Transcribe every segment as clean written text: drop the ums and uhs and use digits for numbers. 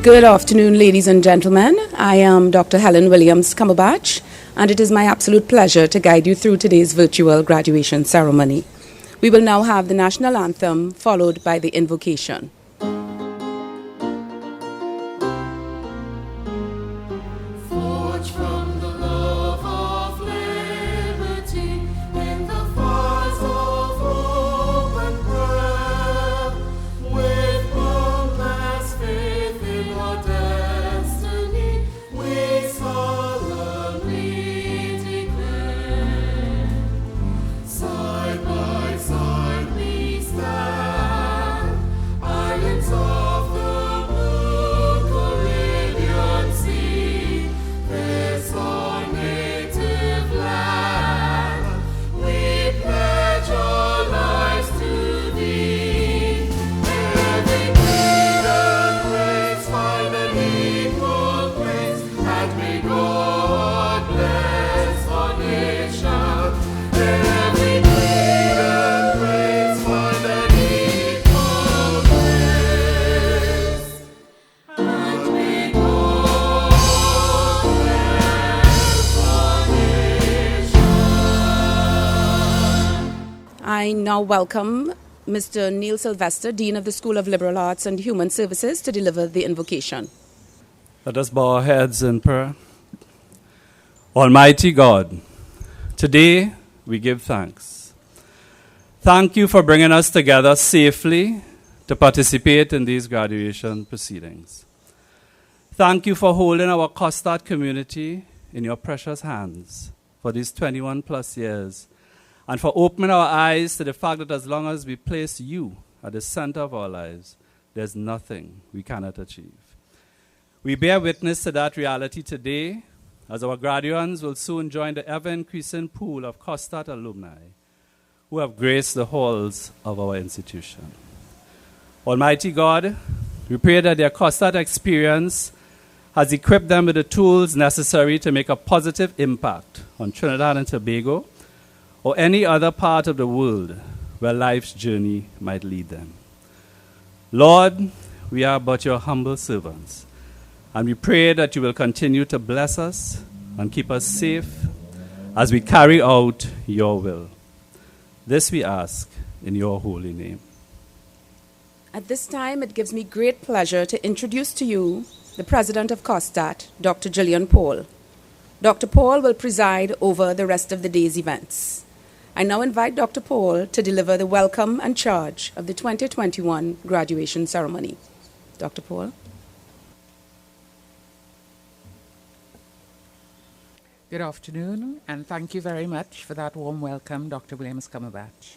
Good afternoon, ladies and gentlemen. I am Dr. Helen Williams Cumberbatch, and it is my absolute pleasure to guide you through today's virtual graduation ceremony. We will now have the national anthem, followed by the invocation. I now welcome Mr. Neil Sylvester, Dean of the School of Liberal Arts and Human Services, to deliver the invocation. Let us bow our heads in prayer. Almighty God, today we give thanks. Thank you for bringing us together safely to participate in these graduation proceedings. Thank you for holding our COSTAATT community in your precious hands for these 21 plus years, and for opening our eyes to the fact that as long as we place you at the center of our lives, there's nothing we cannot achieve. We bear witness to that reality today, as our graduates will soon join the ever-increasing pool of COSTAATT alumni who have graced the halls of our institution. Almighty God, we pray that their COSTAATT experience has equipped them with the tools necessary to make a positive impact on Trinidad and Tobago, or any other part of the world where life's journey might lead them. Lord, we are but your humble servants, and we pray that you will continue to bless us and keep us safe as we carry out your will. This we ask in your holy name. At this time, it gives me great pleasure to introduce to you the President of COSTAATT, Dr. Gillian Paul. Dr. Paul will preside over the rest of the day's events. I now invite Dr. Paul to deliver the welcome and charge of the 2021 graduation ceremony. Dr. Paul. Good afternoon, and thank you very much for that warm welcome, Dr. Williams Cumberbatch.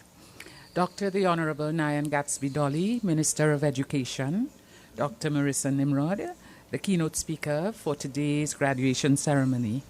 Dr. the Honorable Nyan Gatsby Dolly, Minister of Education, Dr. Marissa Nimrod, the keynote speaker for today's graduation ceremony,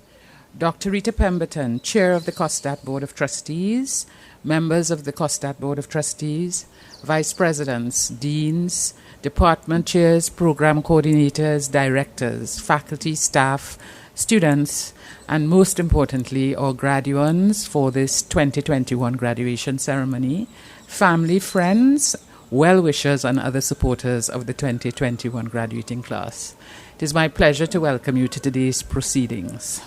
Dr. Rita Pemberton, Chair of the COSTAATT Board of Trustees, members of the COSTAATT Board of Trustees, Vice Presidents, Deans, Department Chairs, Program Coordinators, Directors, faculty, staff, students, and most importantly, our graduates for this 2021 graduation ceremony, family, friends, well-wishers, and other supporters of the 2021 graduating class. It is my pleasure to welcome you to today's proceedings.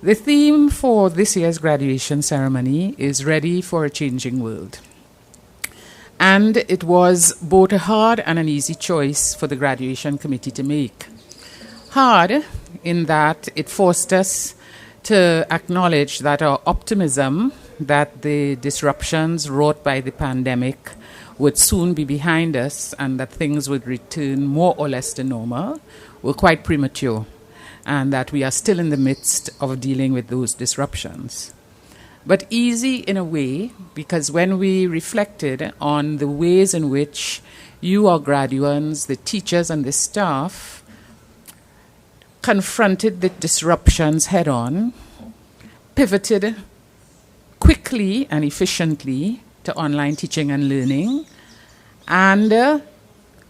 The theme for this year's graduation ceremony is Ready for a Changing World. And it was both a hard and an easy choice for the graduation committee to make. Hard in that it forced us to acknowledge that our optimism that the disruptions wrought by the pandemic would soon be behind us and that things would return more or less to normal were quite premature, and that we are still in the midst of dealing with those disruptions. But easy in a way, because when we reflected on the ways in which you, our graduates, the teachers and the staff, confronted the disruptions head-on, pivoted quickly and efficiently to online teaching and learning, and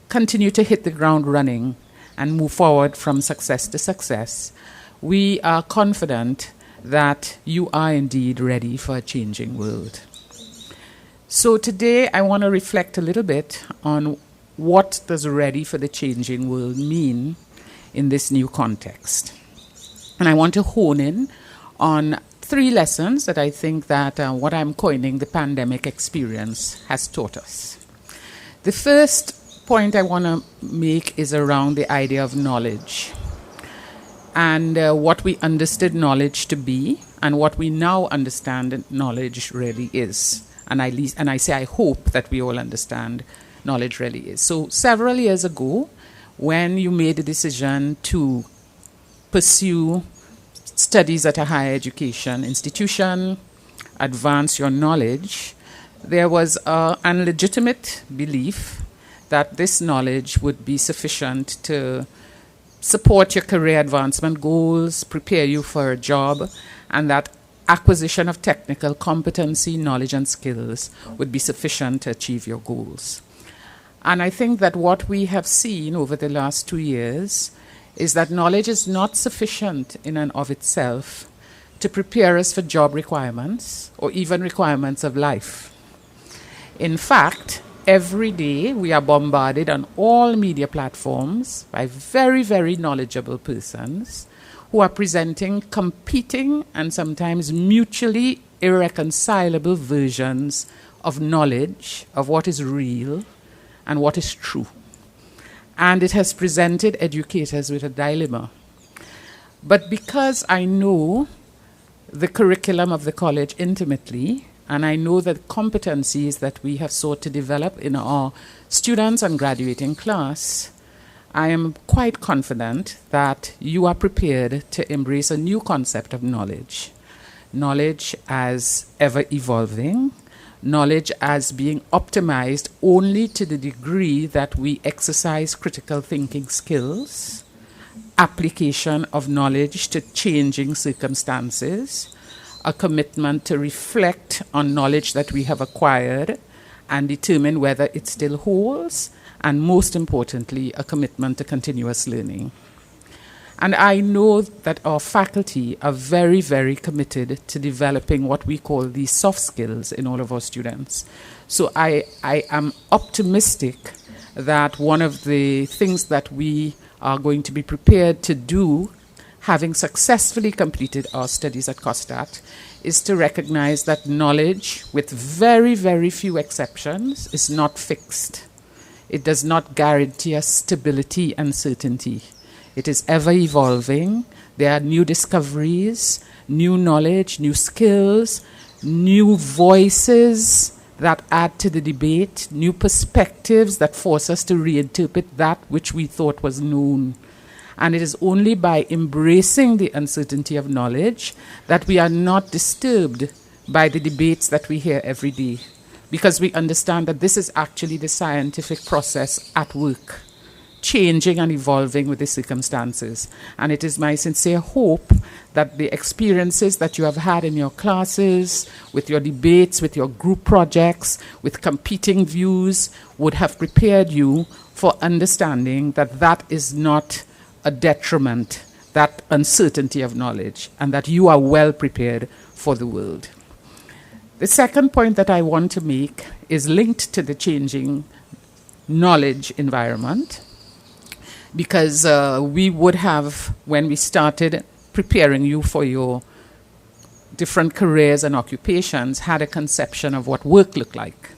continue to hit the ground running and move forward from success to success, we are confident that you are indeed ready for a changing world. So today I want to reflect a little bit on what does ready for the changing world mean in this new context. And I want to hone in on 3 lessons that I think that what I'm coining the pandemic experience has taught us. The first point I want to make is around the idea of knowledge and what we understood knowledge to be and what we now understand knowledge really is. And I say I hope that we all understand knowledge really is. So several years ago, when you made a decision to pursue studies at a higher education institution, advance your knowledge, there was an legitimate belief that this knowledge would be sufficient to support your career advancement goals, prepare you for a job, and that acquisition of technical competency, knowledge, and skills would be sufficient to achieve your goals. And I think that what we have seen over the last 2 years is that knowledge is not sufficient in and of itself to prepare us for job requirements or even requirements of life. In fact, every day we are bombarded on all media platforms by very, very knowledgeable persons who are presenting competing and sometimes mutually irreconcilable versions of knowledge, of what is real and what is true. And it has presented educators with a dilemma. But because I know the curriculum of the college intimately, and I know the competencies that we have sought to develop in our students and graduating class, I am quite confident that you are prepared to embrace a new concept of knowledge. Knowledge as ever evolving, knowledge as being optimized only to the degree that we exercise critical thinking skills, application of knowledge to changing circumstances, a commitment to reflect on knowledge that we have acquired and determine whether it still holds, and most importantly, a commitment to continuous learning. And I know that our faculty are very, very committed to developing what we call these soft skills in all of our students. So I am optimistic that one of the things that we are going to be prepared to do, having successfully completed our studies at COSTAATT, is to recognize that knowledge, with very, very few exceptions, is not fixed. It does not guarantee us stability and certainty. It is ever evolving. There are new discoveries, new knowledge, new skills, new voices that add to the debate, new perspectives that force us to reinterpret that which we thought was known. And it is only by embracing the uncertainty of knowledge that we are not disturbed by the debates that we hear every day, because we understand that this is actually the scientific process at work, changing and evolving with the circumstances. And it is my sincere hope that the experiences that you have had in your classes, with your debates, with your group projects, with competing views, would have prepared you for understanding that that is not a detriment, that uncertainty of knowledge, and that you are well prepared for the world. The second point that I want to make is linked to the changing knowledge environment, because we would have, when we started preparing you for your different careers and occupations, had a conception of what work looked like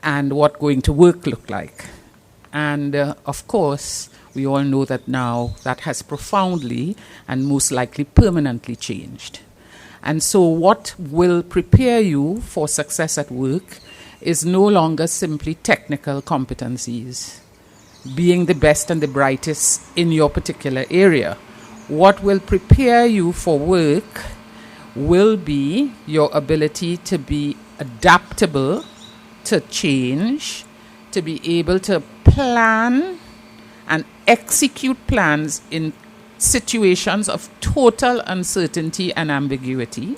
and what going to work looked like. And of course, we all know that now that has profoundly and most likely permanently changed. And so what will prepare you for success at work is no longer simply technical competencies, being the best and the brightest in your particular area. What will prepare you for work will be your ability to be adaptable to change, to be able to plan and execute plans in situations of total uncertainty and ambiguity,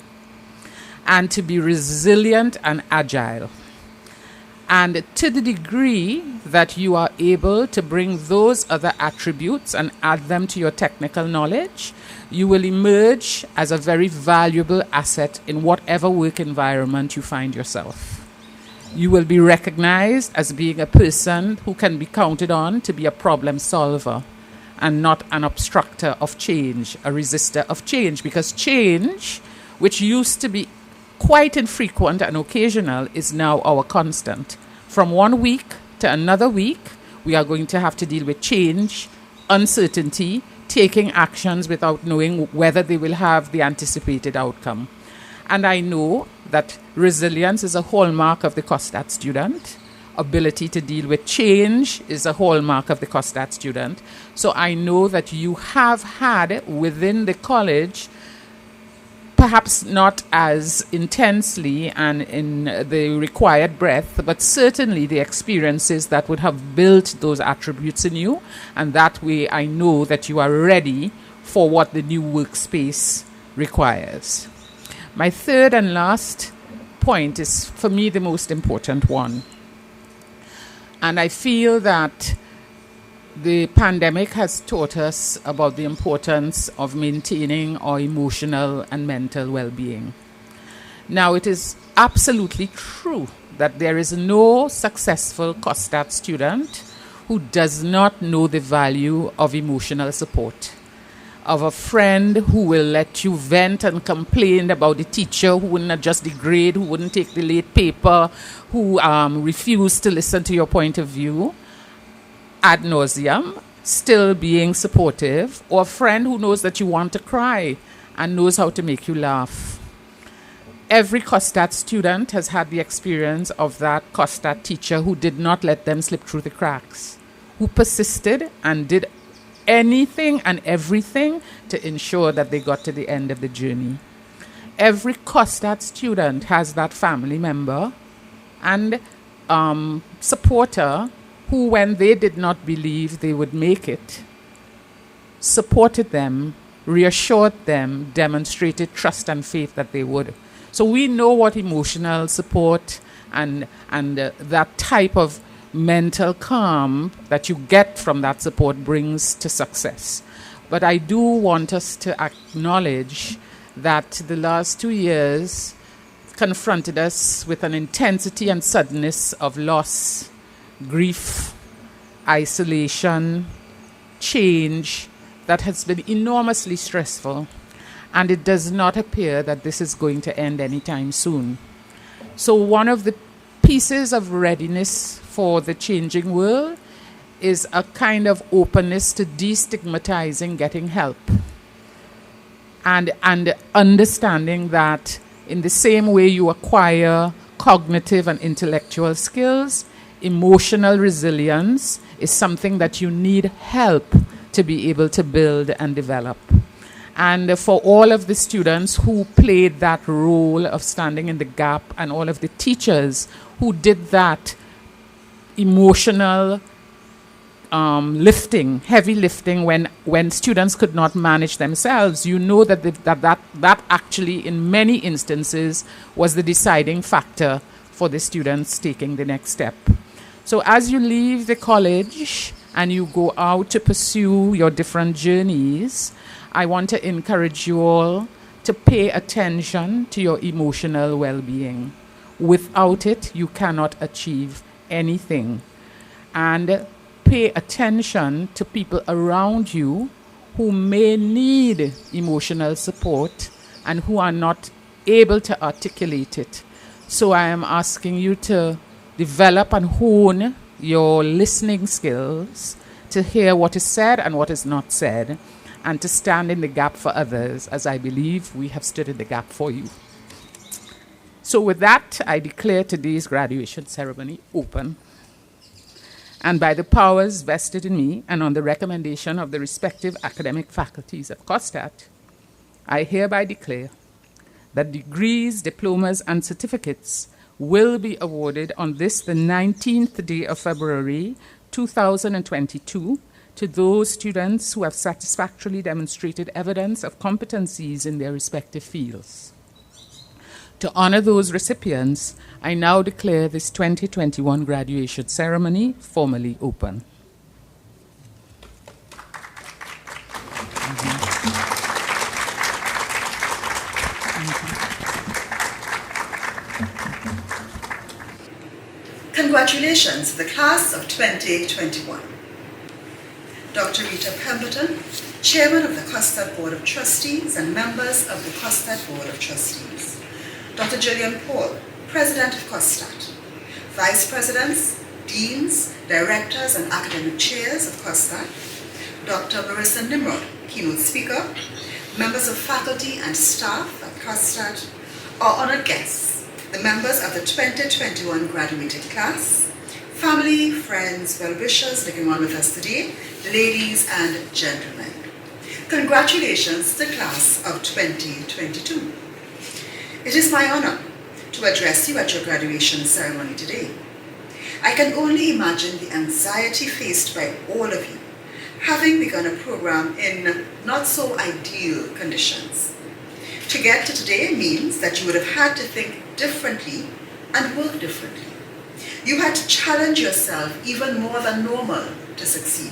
and to be resilient and agile. And to the degree that you are able to bring those other attributes and add them to your technical knowledge, you will emerge as a very valuable asset in whatever work environment you find yourself. You will be recognized as being a person who can be counted on to be a problem solver and not an obstructor of change, a resistor of change, because change, which used to be quite infrequent and occasional, is now our constant. From one week to another week, we are going to have to deal with change, uncertainty, taking actions without knowing whether they will have the anticipated outcome. And I know that resilience is a hallmark of the COSTAATT student. Ability to deal with change is a hallmark of the COSTAATT student. So I know that you have had within the college, perhaps not as intensely and in the required breadth, but certainly the experiences that would have built those attributes in you. And that way I know that you are ready for what the new workspace requires. My third and last point is, for me, the most important one. And I feel that the pandemic has taught us about the importance of maintaining our emotional and mental well-being. Now, it is absolutely true that there is no successful COSTAATT student who does not know the value of emotional support, of a friend who will let you vent and complain about the teacher who wouldn't adjust the grade, who wouldn't take the late paper, who refused to listen to your point of view ad nauseum, still being supportive, or a friend who knows that you want to cry and knows how to make you laugh. Every COSTAATT student has had the experience of that COSTAATT teacher who did not let them slip through the cracks, who persisted and did anything and everything to ensure that they got to the end of the journey. Every COSTAATT student has that family member and supporter who, when they did not believe they would make it, supported them, reassured them, demonstrated trust and faith that they would. So we know what emotional support and that type of mental calm that you get from that support brings to success. But I do want us to acknowledge that the last 2 years confronted us with an intensity and suddenness of loss, grief, isolation, change that has been enormously stressful. And it does not appear that this is going to end anytime soon. So one of the pieces of readiness for the changing world is a kind of openness to destigmatizing getting help and understanding that in the same way you acquire cognitive and intellectual skills, emotional resilience is something that you need help to be able to build and develop. And for all of the students who played that role of standing in the gap, and all of the teachers who did that emotional lifting, heavy lifting when students could not manage themselves, you know that that actually in many instances was the deciding factor for the students taking the next step. So as you leave the college and you go out to pursue your different journeys, I want to encourage you all to pay attention to your emotional well-being. Without it, you cannot achieve anything. And pay attention to people around you who may need emotional support and who are not able to articulate it. So I am asking you to develop and hone your listening skills to hear what is said and what is not said, and to stand in the gap for others, as I believe we have stood in the gap for you. So with that, I declare today's graduation ceremony open. And by the powers vested in me and on the recommendation of the respective academic faculties of COSTAATT, I hereby declare that degrees, diplomas, and certificates will be awarded on this, the 19th day of February, 2022, to those students who have satisfactorily demonstrated evidence of competencies in their respective fields. To honor those recipients, I now declare this 2021 graduation ceremony formally open. Congratulations to the class of 2021. Dr. Rita Pemberton, Chairman of the COSTAATT Board of Trustees and members of the COSTAATT Board of Trustees. Dr. Jillian Paul, President of COSTAATT. Vice Presidents, Deans, Directors and Academic Chairs of COSTAATT. Dr. Marissa Nimrod, Keynote Speaker. Members of faculty and staff at COSTAATT. Our honored guests, the members of the 2021 graduating class, family, friends, well-wishers looking on with us today, ladies and gentlemen. Congratulations to the class of 2022. It is my honor to address you at your graduation ceremony today. I can only imagine the anxiety faced by all of you, having begun a program in not so ideal conditions. To get to today means that you would have had to think differently and work differently. You had to challenge yourself even more than normal to succeed.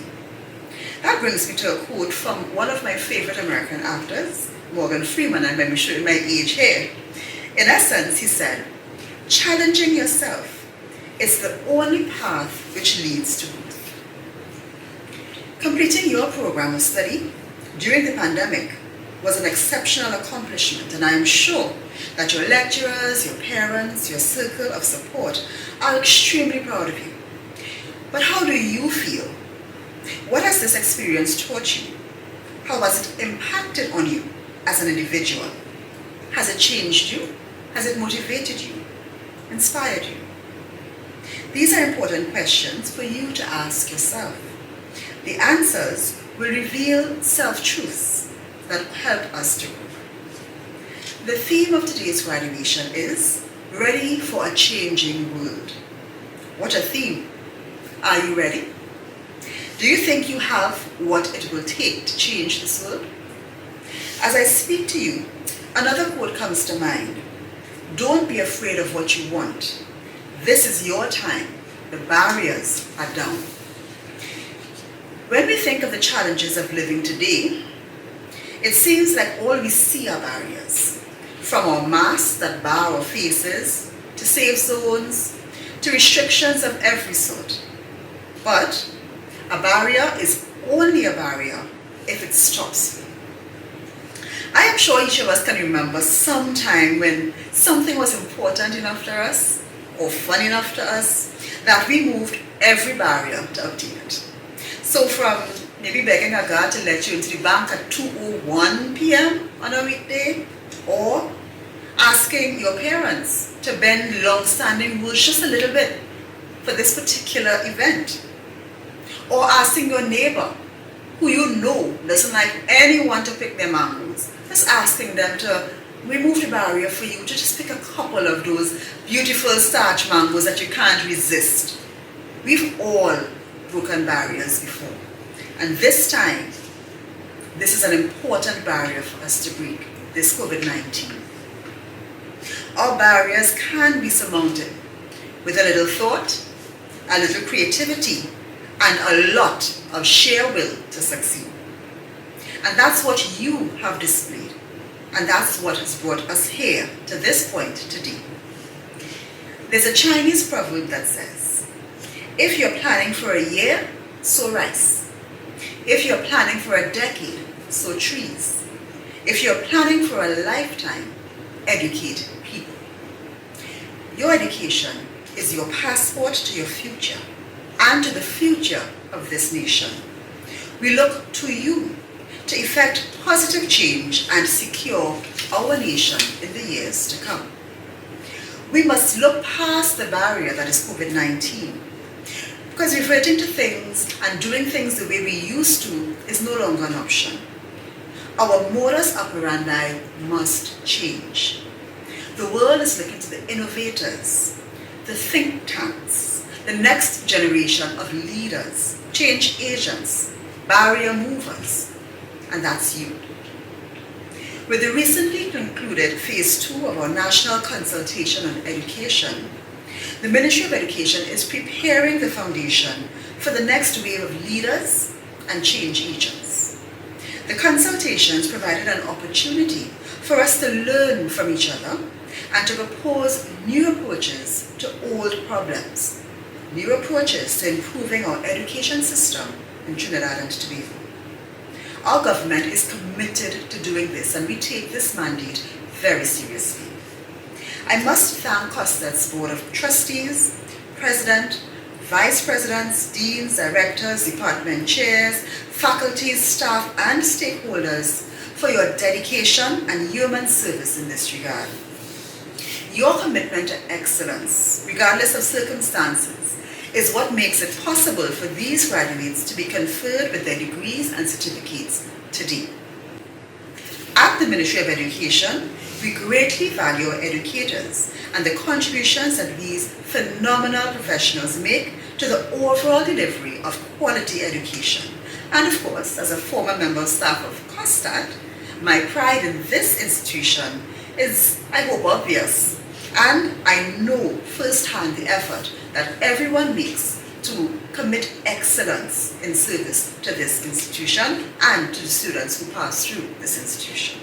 That brings me to a quote from one of my favorite American actors, Morgan Freeman, and let me show you my age here. In essence, he said, challenging yourself is the only path which leads to growth. Completing your program of study during the pandemic was an exceptional accomplishment, and I am sure that your lecturers, your parents, your circle of support are extremely proud of you. But how do you feel? What has this experience taught you? How has it impacted on you as an individual? Has it changed you? Has it motivated you? Inspired you? These are important questions for you to ask yourself. The answers will reveal self-truths that help us to grow. The theme of today's graduation is Ready for a Changing World. What a theme! Are you ready? Do you think you have what it will take to change this world? As I speak to you, another quote comes to mind. Don't be afraid of what you want. This is your time. The barriers are down. When we think of the challenges of living today, it seems like all we see are barriers. From our masks that bar our faces, to safe zones, to restrictions of every sort. But a barrier is only a barrier if it stops you. I am sure each of us can remember some time when something was important enough to us, or fun enough to us, that we moved every barrier to obtain it. So from maybe begging a guard to let you into the bank at 2:01 p.m. on a weekday, or asking your parents to bend long-standing rules just a little bit for this particular event, or asking your neighbor, who you know doesn't like anyone to pick their mangoes, just asking them to remove the barrier for you to just pick a couple of those beautiful starch mangoes that you can't resist. We've all broken barriers before. And this time, this is an important barrier for us to break, this COVID-19. Our barriers can be surmounted with a little thought, a little creativity, and a lot of sheer will to succeed. And that's what you have displayed. And that's what has brought us here to this point today. There's a Chinese proverb that says, if you're planning for a year, sow rice. If you're planning for a decade, sow trees. If you're planning for a lifetime, educate people. Your education is your passport to your future and to the future of this nation. We look to you to effect positive change and secure our nation in the years to come. We must look past the barrier that is COVID-19, because reverting to things and doing things the way we used to is no longer an option. Our modus operandi must change. The world is looking to the innovators, the think tanks, the next generation of leaders, change agents, barrier movers, and that's you. With the recently concluded Phase 2 of our National Consultation on Education, the Ministry of Education is preparing the foundation for the next wave of leaders and change agents. The consultations provided an opportunity for us to learn from each other and to propose new approaches to old problems, new approaches to improving our education system in Trinidad and Tobago. Our government is committed to doing this, and we take this mandate very seriously. I must thank COSTAATT's Board of Trustees, President, Vice Presidents, Deans, Directors, Department Chairs, faculties, staff, and stakeholders for your dedication and human service in this regard. Your commitment to excellence, regardless of circumstances, is what makes it possible for these graduates to be conferred with their degrees and certificates today. At the Ministry of Education, we greatly value our educators and the contributions that these phenomenal professionals make to the overall delivery of quality education. And of course, as a former member of staff of COSTAATT, my pride in this institution is, I hope, obvious. And I know firsthand the effort that everyone makes to commit excellence in service to this institution and to the students who pass through this institution.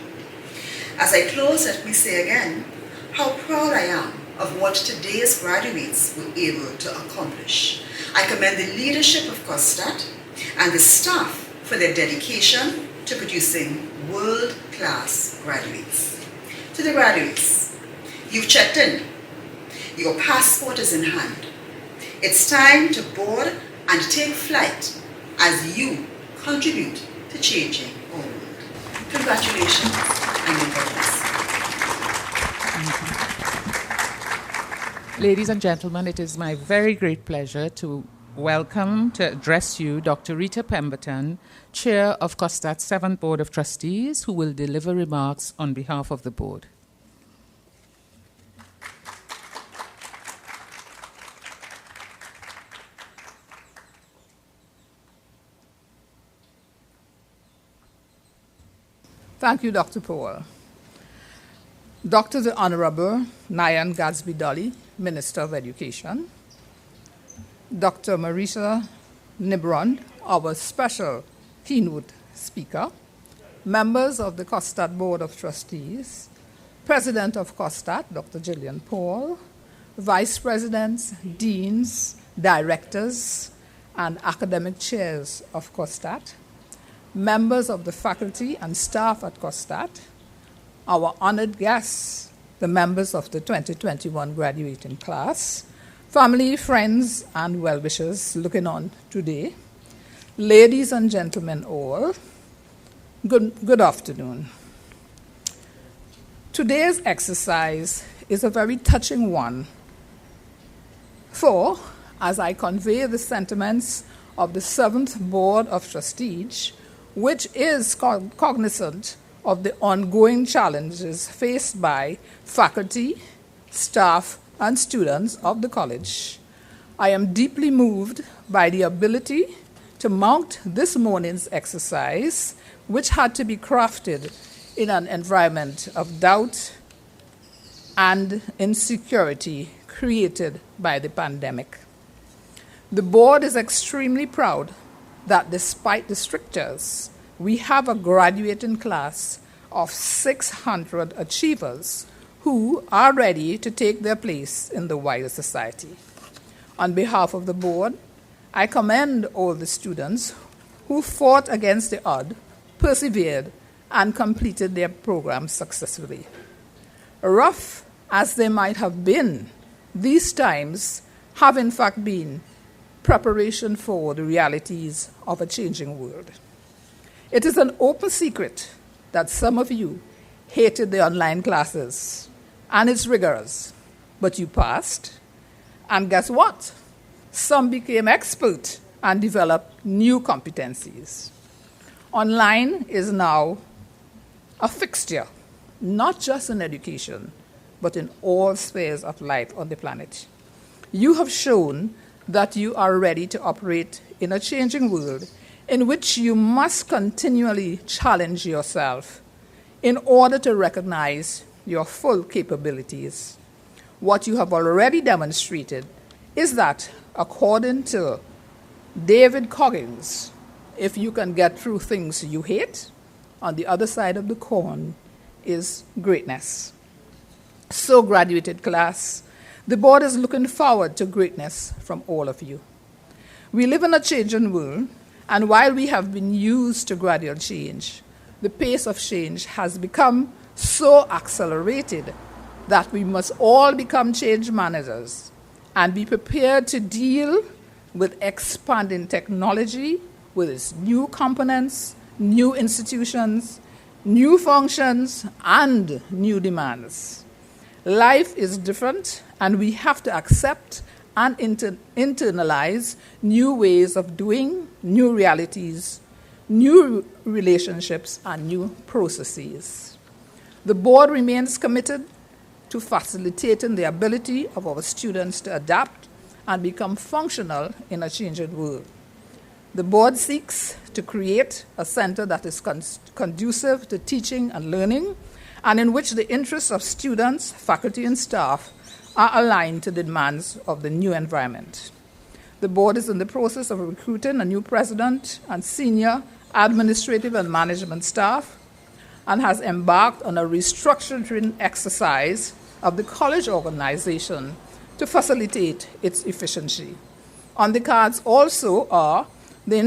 As I close, let me say again how proud I am of what today's graduates were able to accomplish. I commend the leadership of COSTAATT and the staff for their dedication to producing world-class graduates. To the graduates, you've checked in. Your passport is in hand. It's time to board and take flight as you contribute to changing our world. Congratulations and may God bless. Ladies and gentlemen, it is my very great pleasure to address you Dr. Rita Pemberton, Chair of COSTAATT's 7th Board of Trustees, who will deliver remarks on behalf of the board. Thank you, Dr. Paul. Dr. the Honorable Nyan Gadsby-Dolly, Minister of Education. Dr. Marisa Nibrand, our special keynote speaker. Members of the COSTAATT Board of Trustees. President of COSTAATT, Dr. Gillian Paul. Vice Presidents, Deans, Directors, and Academic Chairs of COSTAATT. Members of the faculty and staff at COSTAATT, our honored guests, the members of the 2021 graduating class, family, friends, and well-wishers looking on today, ladies and gentlemen all, good afternoon. Today's exercise is a very touching one, for as I convey the sentiments of the 7th Board of Trustees, which is cognizant of the ongoing challenges faced by faculty, staff, and students of the college, I am deeply moved by the ability to mount this morning's exercise, which had to be crafted in an environment of doubt and insecurity created by the pandemic. The board is extremely proud that despite the strictures, we have a graduating class of 600 achievers who are ready to take their place in the wider society. On behalf of the board, I commend all the students who fought against the odds, persevered, and completed their programs successfully. Rough as they might have been, these times have in fact been preparation for the realities of a changing world. It is an open secret that some of you hated the online classes and its rigors, but you passed. And guess what? Some became expert and developed new competencies. Online is now a fixture, not just in education, but in all spheres of life on the planet. You have shown that you are ready to operate in a changing world in which you must continually challenge yourself in order to recognize your full capabilities. What you have already demonstrated is that, according to David Coggins, if you can get through things you hate, on the other side of the coin is greatness. So, graduated class, The board is looking forward to greatness from all of you. We live in a changing world, and while we have been used to gradual change, the pace of change has become so accelerated that we must all become change managers and be prepared to deal with expanding technology, with its new components, new institutions, new functions, and new demands. Life is different, and we have to accept and internalize new ways of doing, new realities, new relationships, and new processes. The board remains committed to facilitating the ability of our students to adapt and become functional in a changing world. The board seeks to create a center that is conducive to teaching and learning, and in which the interests of students, faculty, and staff are aligned to the demands of the new environment. The board is in the process of recruiting a new president and senior administrative and management staff, and has embarked on a restructuring exercise of the college organization to facilitate its efficiency. On the cards also are the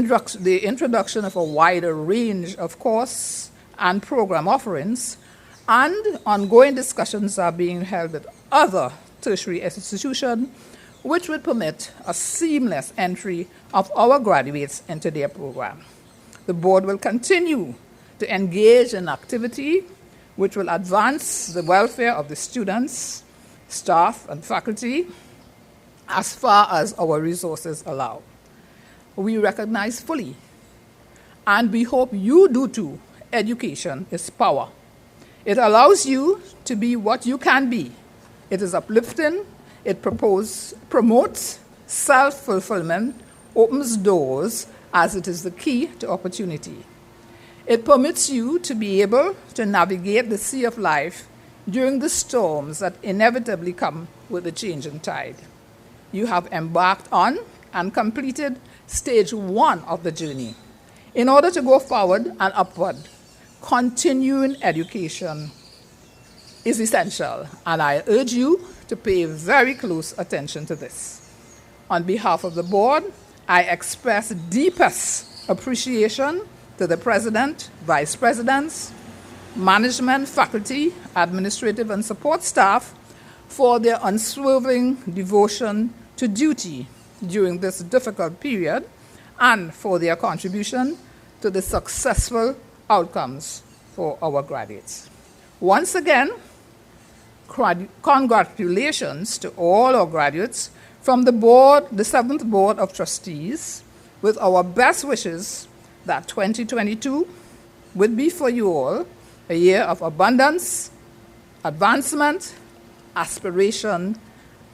introduction of a wider range of course and program offerings, and ongoing discussions are being held with other tertiary institutions which would permit a seamless entry of our graduates into their program. The board will continue to engage in activity which will advance the welfare of the students, staff, and faculty as far as our resources allow. We recognize fully, and we hope you do too, education is power. It allows you to be what you can be. It is uplifting, it promotes self-fulfillment, opens doors, as it is the key to opportunity. It permits you to be able to navigate the sea of life during the storms that inevitably come with the changing tide. You have embarked on and completed stage 1 of the journey. In order to go forward and upward, continuing education is essential, and I urge you to pay very close attention to this. On behalf of the board, I express deepest appreciation to the president, vice presidents, management, faculty, administrative, and support staff for their unswerving devotion to duty during this difficult period, and for their contribution to the successful outcomes for our graduates. Once again, congratulations to all our graduates from the board, the 7th Board of Trustees, with our best wishes that 2022 would be for you all a year of abundance, advancement, aspiration,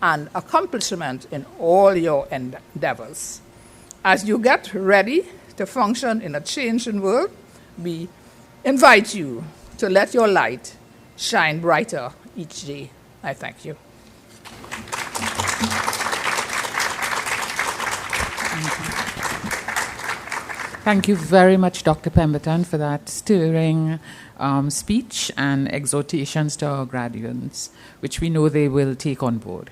and accomplishment in all your endeavors. As you get ready to function in a changing world, we invite you to let your light shine brighter each day. I thank you. Thank you very much, Dr. Pemberton, for that stirring speech and exhortations to our graduates, which we know they will take on board.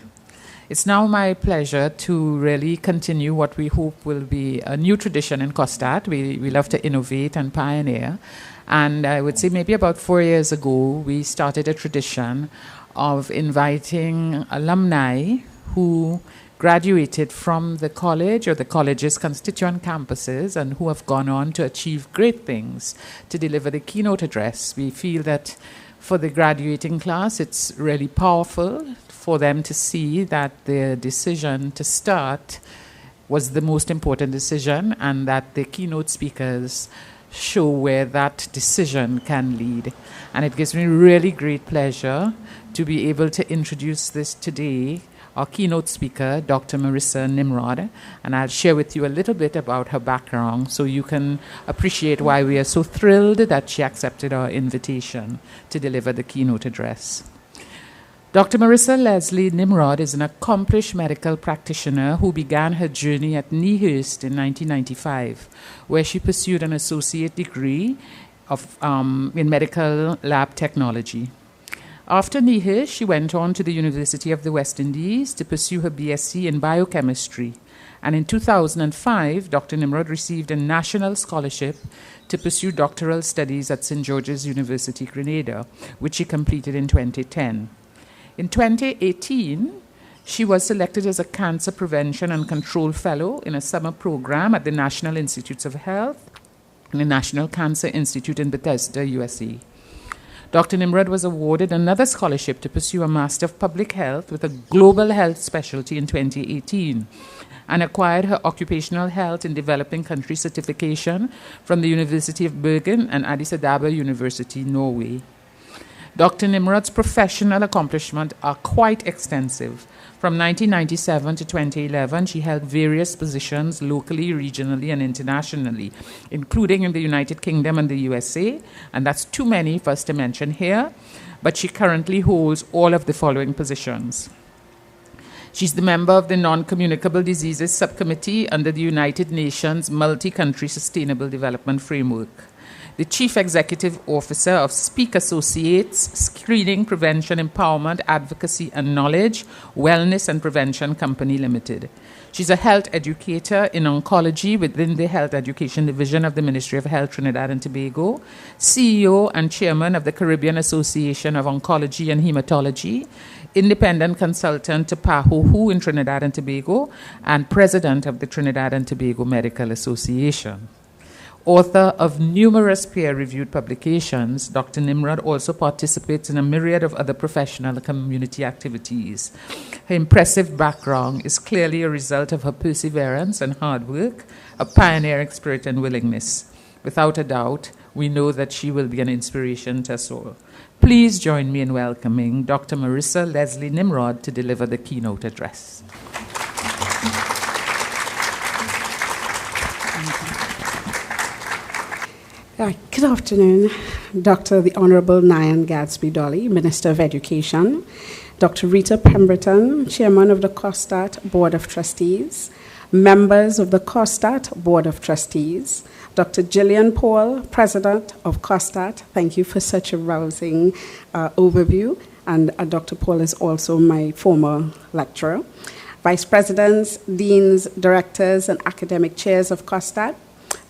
It's now my pleasure to really continue what we hope will be a new tradition in COSTAATT. We love to innovate and pioneer. And I would say maybe about 4 years ago, we started a tradition of inviting alumni who graduated from the college or the college's constituent campuses and who have gone on to achieve great things to deliver the keynote address. We feel that for the graduating class, it's really powerful for them to see that their decision to start was the most important decision, and that the keynote speakers show where that decision can lead. And it gives me really great pleasure to be able to introduce this today, our keynote speaker, Dr. Marissa Nimrod, and I'll share with you a little bit about her background so you can appreciate why we are so thrilled that she accepted our invitation to deliver the keynote address. Dr. Marissa Leslie Nimrod is an accomplished medical practitioner who began her journey at Neahurst in 1995, where she pursued an associate degree in medical lab technology. After NIHE, she went on to the University of the West Indies to pursue her BSc in biochemistry. And in 2005, Dr. Nimrod received a national scholarship to pursue doctoral studies at St. George's University, Grenada, which she completed in 2010. In 2018, she was selected as a Cancer Prevention and Control Fellow in a summer program at the National Institutes of Health and the National Cancer Institute in Bethesda, USA. Dr. Nimrod was awarded another scholarship to pursue a Master of Public Health with a Global Health specialty in 2018 and acquired her Occupational Health in Developing Country certification from the University of Bergen and Addis Ababa University, Norway. Dr. Nimrod's professional accomplishments are quite extensive. From 1997 to 2011, she held various positions locally, regionally, and internationally, including in the United Kingdom and the USA, and that's too many for us to mention here, but she currently holds all of the following positions. She's the member of the Non-Communicable Diseases Subcommittee under the United Nations Multi-Country Sustainable Development Framework, the Chief Executive Officer of Speak Associates, Screening, Prevention, Empowerment, Advocacy and Knowledge, Wellness and Prevention Company Limited. She's a health educator in oncology within the Health Education Division of the Ministry of Health, Trinidad and Tobago, CEO and Chairman of the Caribbean Association of Oncology and Hematology, independent consultant to PAHOHU in Trinidad and Tobago, and President of the Trinidad and Tobago Medical Association. Author of numerous peer-reviewed publications, Dr. Nimrod also participates in a myriad of other professional and community activities. Her impressive background is clearly a result of her perseverance and hard work, a pioneering spirit and willingness. Without a doubt, we know that she will be an inspiration to us all. Please join me in welcoming Dr. Marissa Leslie Nimrod to deliver the keynote address. Good afternoon, Dr. the Honorable Nyan Gadsby-Dolly, Minister of Education, Dr. Rita Pemberton, Chairman of the COSTAATT Board of Trustees, members of the COSTAATT Board of Trustees, Dr. Gillian Paul, President of COSTAATT. Thank you for such a rousing overview. And Dr. Paul is also my former lecturer. Vice Presidents, Deans, Directors, and Academic Chairs of COSTAATT,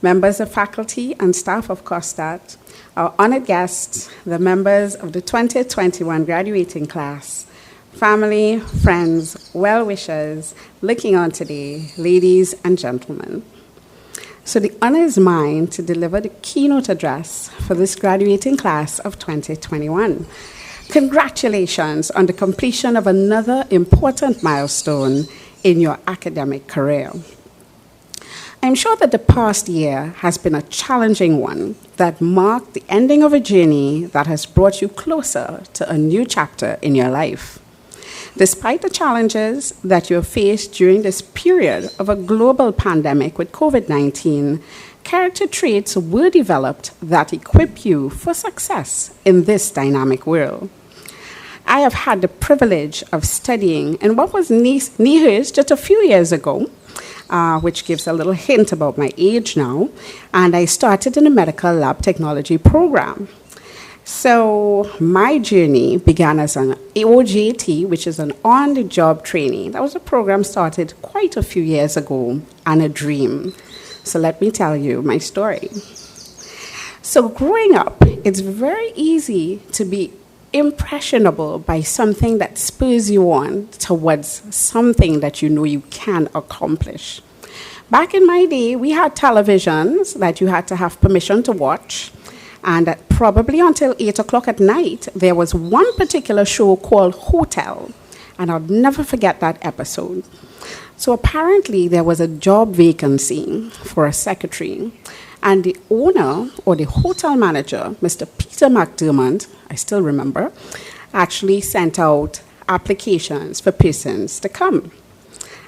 members of faculty and staff of COSTAATT, our honored guests, the members of the 2021 graduating class, family, friends, well-wishers, looking on today, ladies and gentlemen. So the honor is mine to deliver the keynote address for this graduating class of 2021. Congratulations on the completion of another important milestone in your academic career. I'm sure that the past year has been a challenging one that marked the ending of a journey that has brought you closer to a new chapter in your life. Despite the challenges that you have faced during this period of a global pandemic with COVID-19, character traits were developed that equip you for success in this dynamic world. I have had the privilege of studying in what was NIHE just a few years ago, which gives a little hint about my age now, and I started in a medical lab technology program. So my journey began as an OJT, which is an on-the-job training. That was a program started quite a few years ago, and a dream. So let me tell you my story. So growing up, it's very easy to be impressionable by something that spurs you on towards something that you know you can accomplish. Back in my day, we had televisions that you had to have permission to watch, and probably until 8 o'clock at night, there was one particular show called Hotel, and I'll never forget that episode. So apparently there was a job vacancy for a secretary, and the owner or the hotel manager, Mr. Peter McDermott, I still remember, actually sent out applications for persons to come.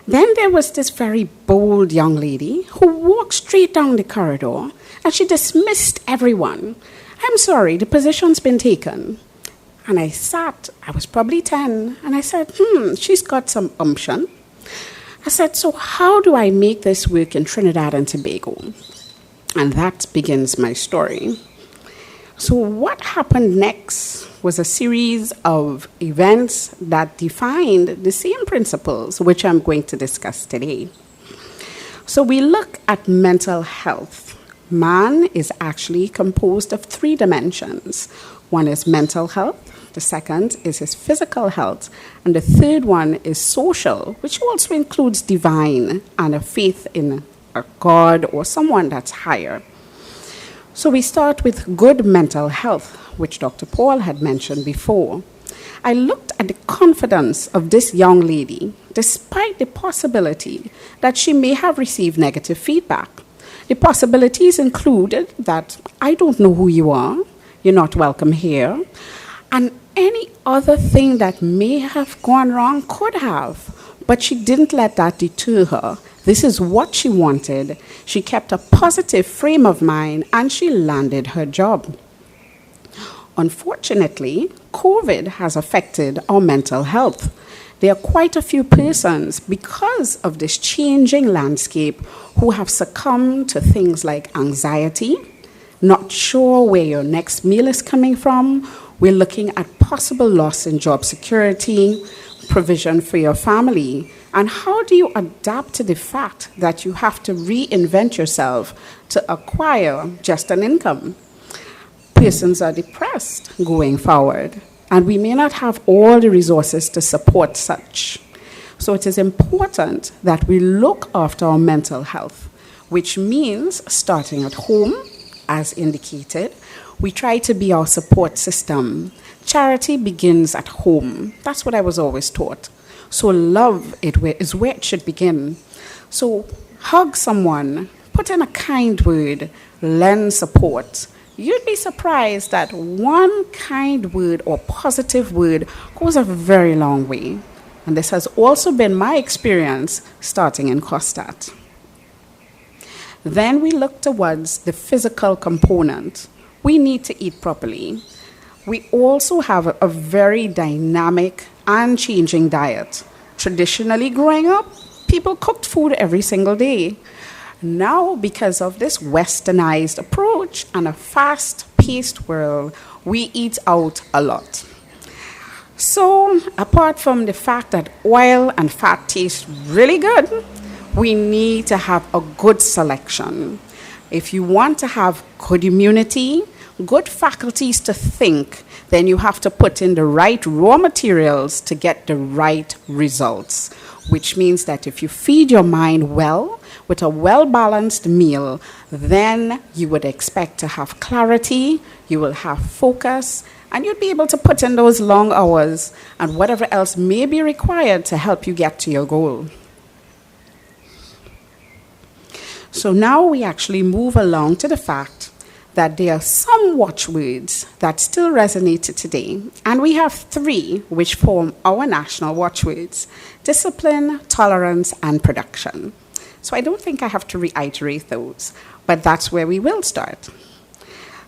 Then there was this very bold young lady who walked straight down the corridor and she dismissed everyone. I'm sorry, the position's been taken. And I sat, I was probably 10, and I said, she's got some umption. I said, so how do I make this work in Trinidad and Tobago? And that begins my story. So what happened next was a series of events that defined the same principles which I'm going to discuss today. So we look at mental health. Man is actually composed of 3 dimensions. One is mental health, the second is his physical health, and the third one is social, which also includes divine and a faith in a God or someone that's higher. So we start with good mental health, which Dr. Paul had mentioned before. I looked at the confidence of this young lady, despite the possibility that she may have received negative feedback. The possibilities included that I don't know who you are, you're not welcome here, and any other thing that may have gone wrong could have, but she didn't let that deter her. This is what she wanted. She kept a positive frame of mind and she landed her job. Unfortunately, COVID has affected our mental health. There are quite a few persons, because of this changing landscape, who have succumbed to things like anxiety, not sure where your next meal is coming from. We're looking at possible loss in job security, provision for your family. And how do you adapt to the fact that you have to reinvent yourself to acquire just an income? Persons are depressed going forward, and we may not have all the resources to support such. So it is important that we look after our mental health, which means starting at home, as indicated. We try to be our support system. Charity begins at home. That's what I was always taught. So love is where it should begin. So hug someone, put in a kind word, lend support. You'd be surprised that one kind word or positive word goes a very long way. And this has also been my experience starting in COSTAATT. Then we look towards the physical component. We need to eat properly. We also have a very dynamic and changing diet. Traditionally growing up, people cooked food every single day. Now, because of this westernized approach and a fast-paced world, we eat out a lot. So, apart from the fact that oil and fat taste really good, we need to have a good selection. If you want to have good immunity, good faculties to think, then you have to put in the right raw materials to get the right results, which means that if you feed your mind well with a well-balanced meal, then you would expect to have clarity, you will have focus, and you'll be able to put in those long hours and whatever else may be required to help you get to your goal. So now we actually move along to the fact that there are some watchwords that still resonate today, and we have 3 which form our national watchwords: discipline, tolerance, and production. So I don't think I have to reiterate those, but that's where we will start.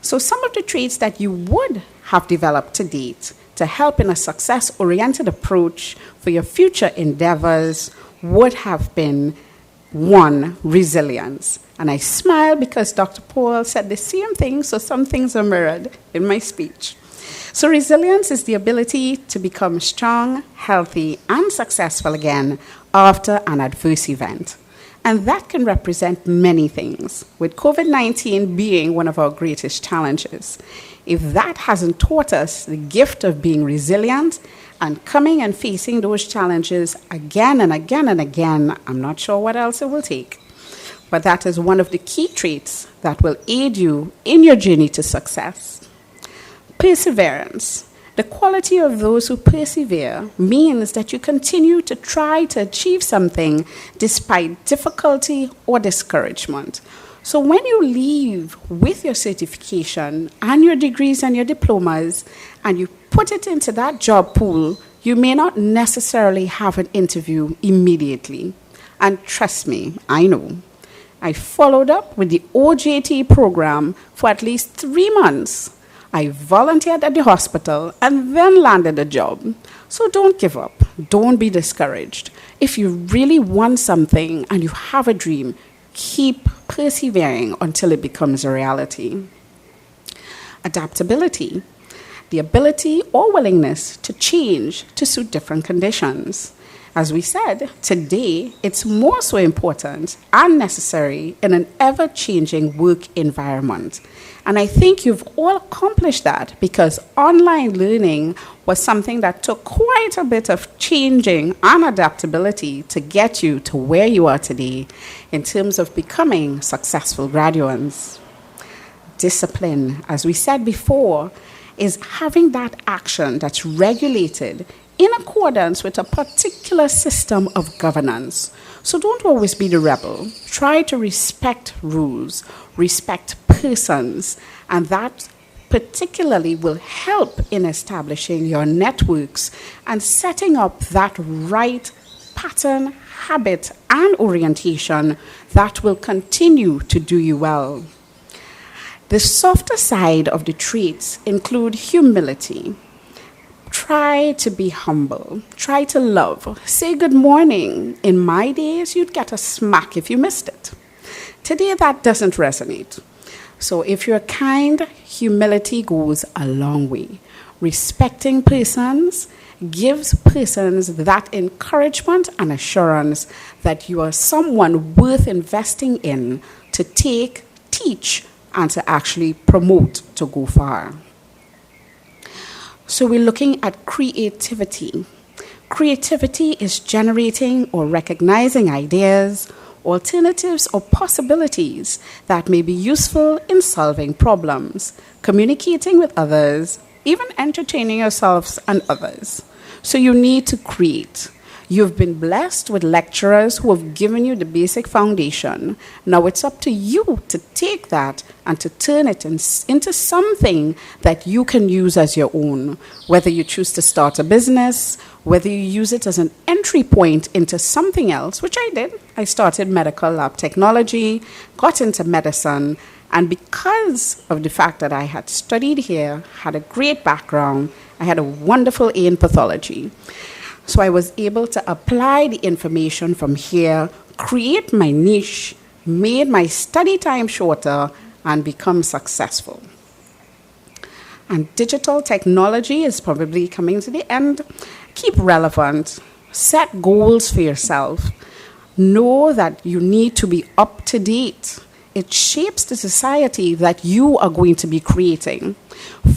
So some of the traits that you would have developed to date to help in a success-oriented approach for your future endeavors would have been 1, resilience. And I smile because Dr. Paul said the same thing, so some things are mirrored in my speech. So resilience is the ability to become strong, healthy, and successful again after an adverse event. And that can represent many things, with COVID-19 being one of our greatest challenges. If that hasn't taught us the gift of being resilient and coming and facing those challenges again and again and again, I'm not sure what else it will take. But that is one of the key traits that will aid you in your journey to success. Perseverance. The quality of those who persevere means that you continue to try to achieve something despite difficulty or discouragement. So when you leave with your certification and your degrees and your diplomas and you put it into that job pool, you may not necessarily have an interview immediately. And trust me, I know. I followed up with the OJT program for at least 3 months. I volunteered at the hospital and then landed a job. So don't give up. Don't be discouraged. If you really want something and you have a dream, keep persevering until it becomes a reality. Adaptability, the ability or willingness to change to suit different conditions. As we said, today it's more so important and necessary in an ever-changing work environment. And I think you've all accomplished that because online learning was something that took quite a bit of changing and adaptability to get you to where you are today in terms of becoming successful graduates. Discipline, as we said before, is having that action that's regulated in accordance with a particular system of governance. So don't always be the rebel. Try to respect rules, respect persons, and that particularly will help in establishing your networks and setting up that right pattern, habit, and orientation that will continue to do you well. The softer side of the traits include humility. Try to be humble. Try to love. Say good morning. In my days, you'd get a smack if you missed it. Today, that doesn't resonate. So if you're kind, humility goes a long way. Respecting persons gives persons that encouragement and assurance that you are someone worth investing in to take, teach, and to actually promote to go far. So we're looking at creativity. Creativity is generating or recognizing ideas, alternatives, or possibilities that may be useful in solving problems, communicating with others, even entertaining yourselves and others. So you need to create. You've been blessed with lecturers who have given you the basic foundation. Now it's up to you to take that and to turn it into something that you can use as your own. Whether you choose to start a business, whether you use it as an entry point into something else, which I did. I started medical lab technology, got into medicine, and because of the fact that I had studied here, had a great background, I had a wonderful A in pathology. So I was able to apply the information from here, create my niche, made my study time shorter, and become successful. And digital technology is probably coming to the end. Keep relevant. Set goals for yourself. Know that you need to be up to date. It shapes the society that you are going to be creating.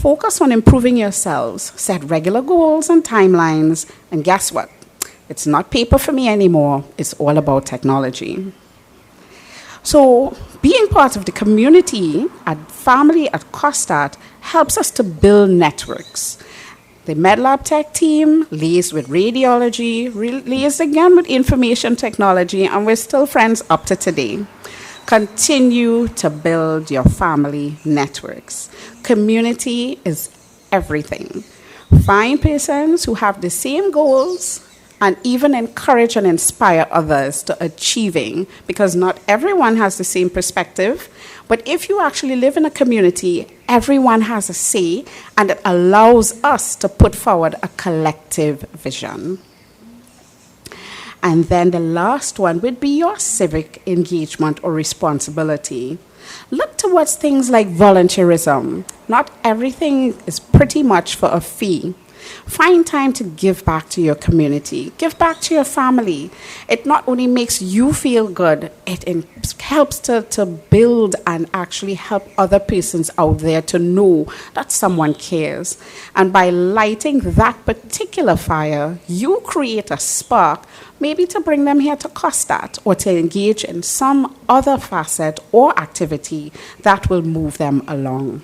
Focus on improving yourselves. Set regular goals and timelines. And guess what? It's not paper for me anymore. It's all about technology. So being part of the community and family at COSTAATT helps us to build networks. The MedLab Tech team liaised with radiology, liaised again with information technology, and we're still friends up to today. Continue to build your family networks. Community is everything. Find persons who have the same goals and even encourage and inspire others to achieving, because not everyone has the same perspective. But if you actually live in a community, everyone has a say, and it allows us to put forward a collective vision. And then the last one would be your civic engagement or responsibility. Look towards things like volunteerism. Not everything is pretty much for a fee. Find time to give back to your community, give back to your family. It not only makes you feel good, it helps to build and actually help other persons out there to know that someone cares. And by lighting that particular fire, you create a spark, maybe to bring them here to COSTAATT or to engage in some other facet or activity that will move them along.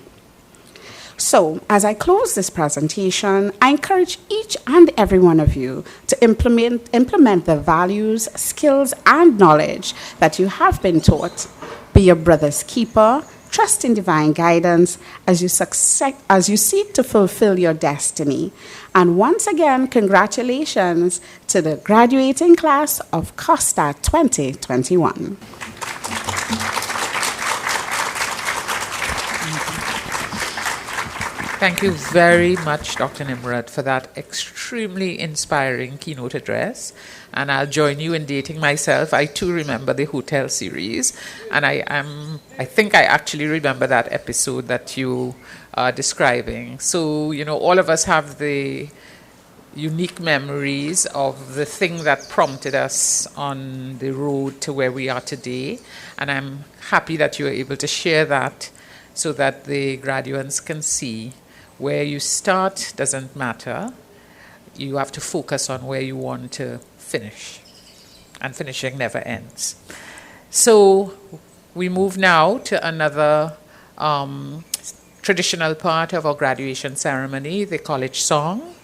So, as I close this presentation, I encourage each and every one of you to implement the values, skills, and knowledge that you have been taught. Be your brother's keeper, trust in divine guidance as you seek to fulfill your destiny. And once again, congratulations to the graduating class of COSTAATT 2021. Thank you very much, Dr. Nimrod, for that extremely inspiring keynote address. And I'll join you in dating myself. I too remember the hotel series, and I think I actually remember that episode that you are describing. So, you know, all of us have the unique memories of the thing that prompted us on the road to where we are today. And I'm happy that you were able to share that so that the graduates can see where you start doesn't matter. You have to focus on where you want to finish. And finishing never ends. So we move now to another traditional part of our graduation ceremony, the college song,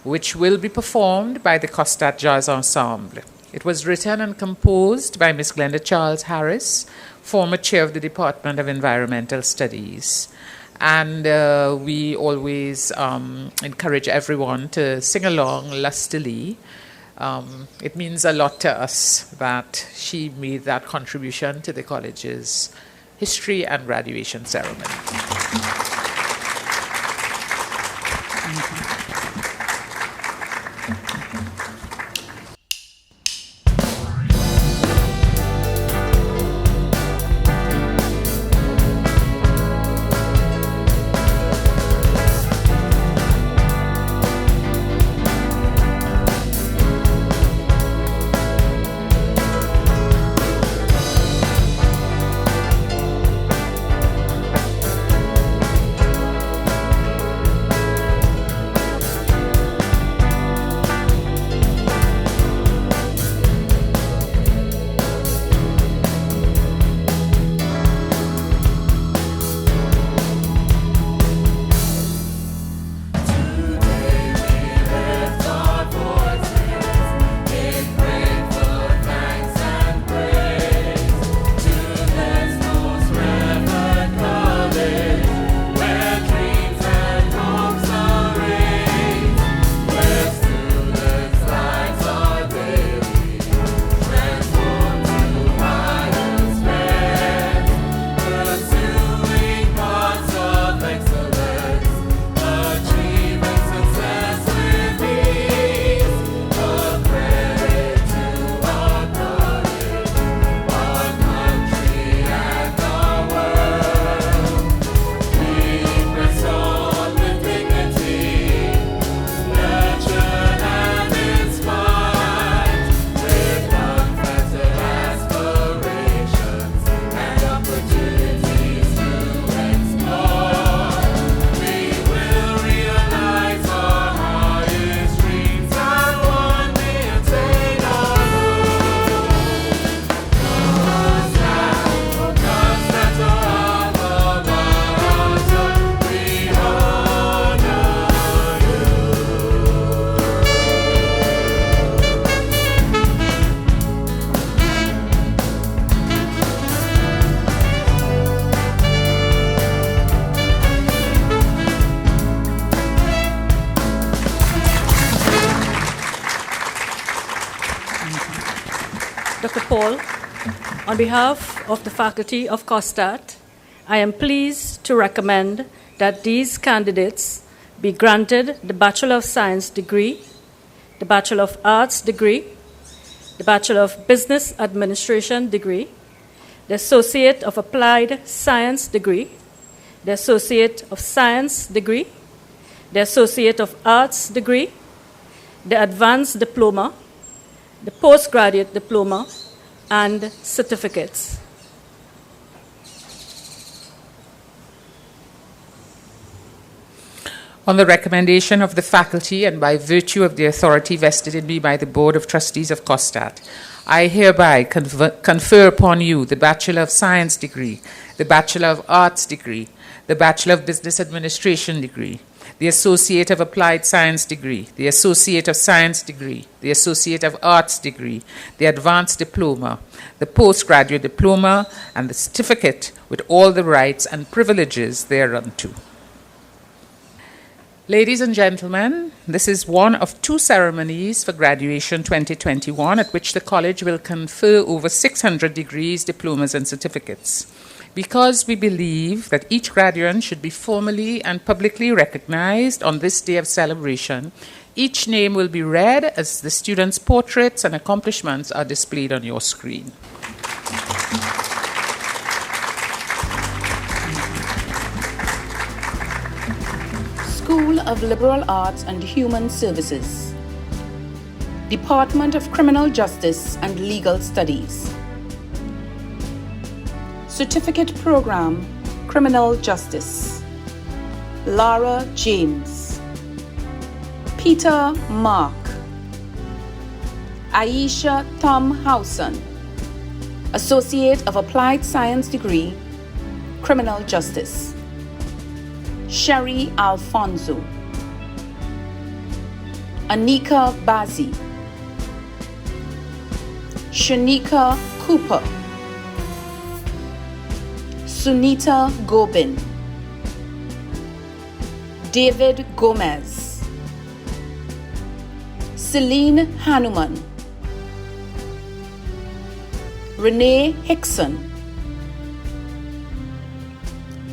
which will be performed by the COSTAATT Jazz Ensemble. It was written and composed by Miss Glenda Charles Harris, former chair of the Department of Environmental Studies. And we always encourage everyone to sing along lustily. It means a lot to us that she made that contribution to the college's history and graduation ceremony. Dr. Paul, on behalf of the faculty of COSTAATT, I am pleased to recommend that these candidates be granted the Bachelor of Science degree, the Bachelor of Arts degree, the Bachelor of Business Administration degree, the Associate of Applied Science degree, the Associate of Science degree, the Associate of Arts degree, the Advanced Diploma, the Postgraduate Diploma, and certificates. On the recommendation of the faculty and by virtue of the authority vested in me by the Board of Trustees of COSTAATT, I hereby confer upon you the Bachelor of Science degree, the Bachelor of Arts degree, the Bachelor of Business Administration degree, the Associate of Applied Science degree, the Associate of Science degree, the Associate of Arts degree, the Advanced Diploma, the Postgraduate Diploma, and the certificate with all the rights and privileges thereunto. Ladies and gentlemen, this is one of two ceremonies for graduation 2021 at which the college will confer over 600 degrees, diplomas, and certificates. Because we believe that each graduate should be formally and publicly recognized on this day of celebration, each name will be read as the students' portraits and accomplishments are displayed on your screen. School of Liberal Arts and Human Services, Department of Criminal Justice and Legal Studies, Certificate Program, Criminal Justice, Lara James, Peter Mark, Aisha Tom Howson, Associate of Applied Science degree, Criminal Justice, Sherry Alfonso, Anika Bazi, Shanika Cooper, Sunita Gobin, David Gomez, Celine Hanuman, Renee Hickson,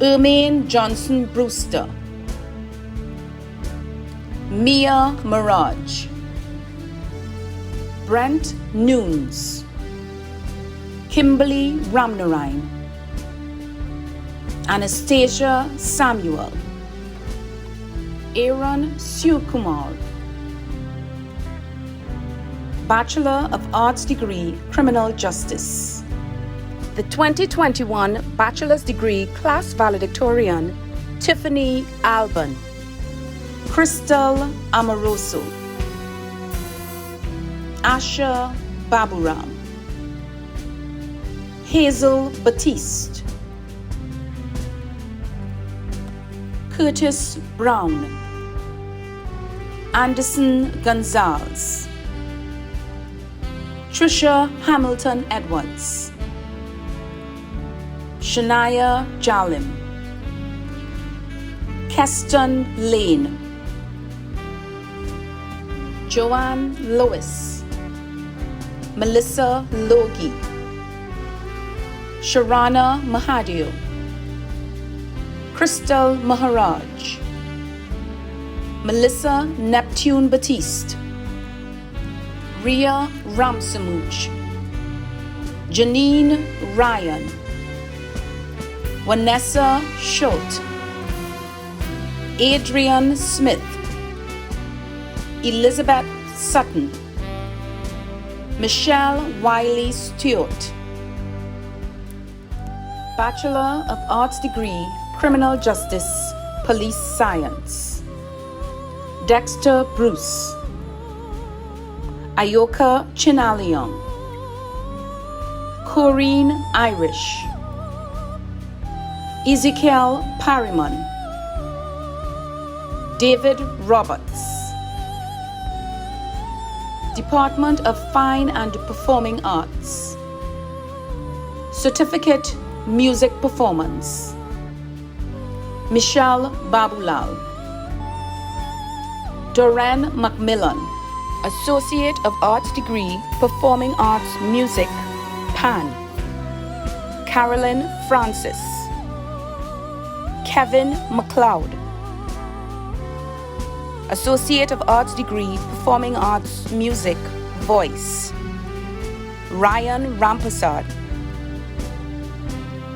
Ermaine Johnson Brewster, Mia Mirage, Brent Nunes, Kimberly Ramnarine, Anastasia Samuel, Aaron Sukumar, Bachelor of Arts degree, Criminal Justice. The 2021 Bachelor's degree class valedictorian, Tiffany Alban, Crystal Amoroso, Asha Baburam, Hazel Batiste, Curtis Brown, Anderson Gonzalez, Trisha Hamilton Edwards, Shania Jalim, Keston Lane, Joanne Lewis, Melissa Logie, Sharana Mahadio, Crystal Maharaj, Melissa Neptune Batiste, Ria Ramsamuch, Janine Ryan, Vanessa Schultz, Adrian Smith, Elizabeth Sutton, Michelle Wiley Stewart, Bachelor of Arts degree, Criminal Justice, Police Science, Dexter Bruce, Ayoka Chinalion, Corinne Irish, Ezekiel Parriman, David Roberts, Department of Fine and Performing Arts, Certificate Music Performance, Michelle Babulal, Doreen Macmillan, Associate of Arts degree, Performing Arts Music, Pan, Carolyn Francis, Kevin McLeod, Associate of Arts degree, Performing Arts Music, Voice, Ryan Rampasad,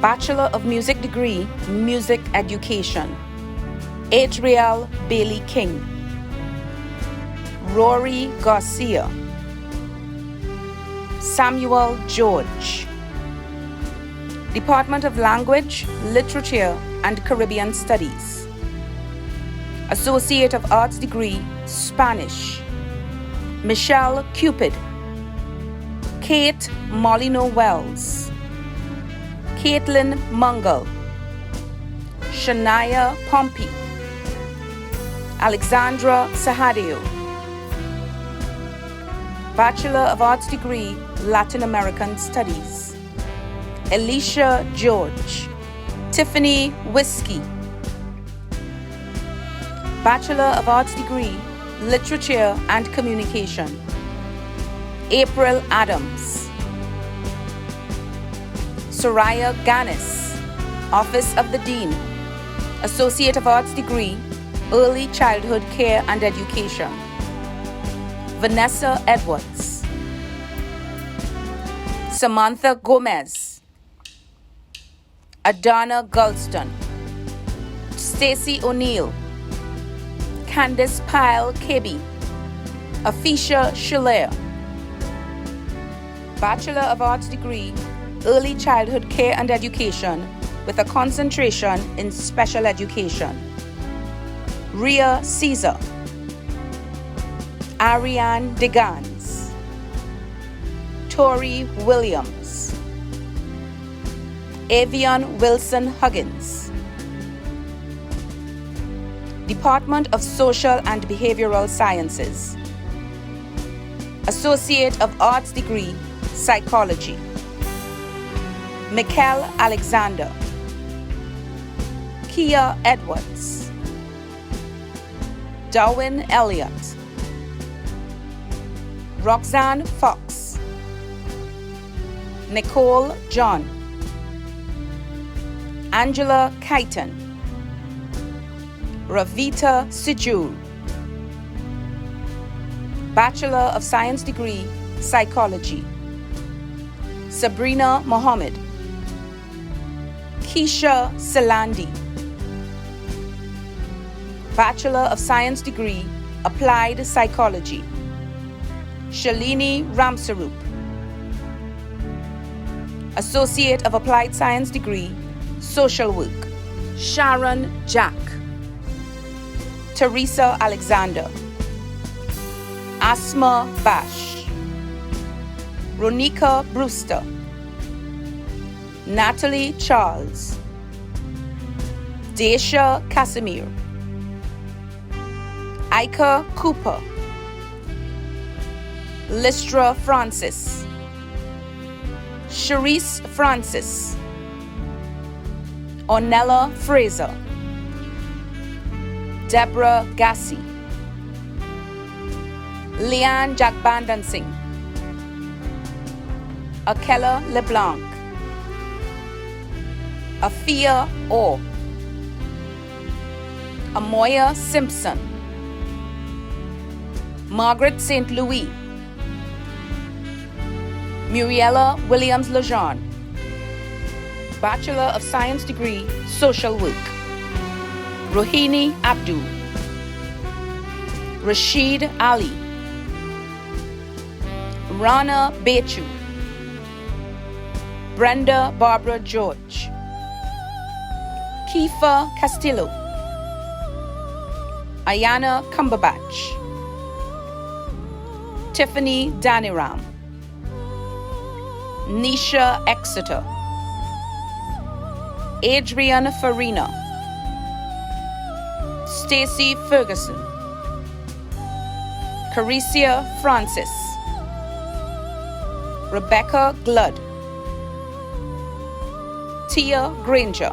Bachelor of Music degree, Music Education, Adriel Bailey King, Rory Garcia, Samuel George, Department of Language, Literature and Caribbean Studies, Associate of Arts degree, Spanish, Michelle Cupid, Kate Molino Wells, Caitlin Mungle, Shania Pompey, Alexandra Sahadio, Bachelor of Arts degree, Latin American Studies, Alicia George, Tiffany Whiskey, Bachelor of Arts degree, Literature and Communication, April Adams, Soraya Ganis, Office of the Dean, Associate of Arts degree, Early Childhood Care and Education, Vanessa Edwards, Samantha Gomez, Adana Gulston, Stacey O'Neill, Candice Pyle Kebby, Afisha Shalair. Bachelor of Arts degree, Early Childhood Care and Education with a concentration in special education, Rhea Caesar, Ariane Degans, Tori Williams, Avian Wilson Huggins. Department of Social and Behavioral Sciences, Associate of Arts degree, Psychology, Mikkel Alexander, Kia Edwards, Darwin Elliott, Roxanne Fox, Nicole John, Angela Keighton, Ravita Sijur. Bachelor of Science degree, Psychology, Sabrina Mohammed, Keisha Salandi. Bachelor of Science degree, Applied Psychology, Shalini Ramsarup. Associate of Applied Science degree, Social Work, Sharon Jack, Teresa Alexander, Asma Bash, Ronika Brewster, Natalie Charles, Daisha Casimir, Ika Cooper, Listra Francis, Sharice Francis, Ornella Fraser, Deborah Gassi, Leanne Jagbandan Singh, Akela LeBlanc, Afia Orr, Amoya Simpson, Margaret St. Louis, Muriella Williams Lejeune. Bachelor of Science degree, Social Work, Rohini Abdul, Rashid Ali, Rana Bechu, Brenda Barbara George, Kifa Castillo, Ayana Cumberbatch, Tiffany Daniram, Nisha Exeter, Adrian Farina, Stacy Ferguson, Caricia Francis, Rebecca Gludd, Tia Granger,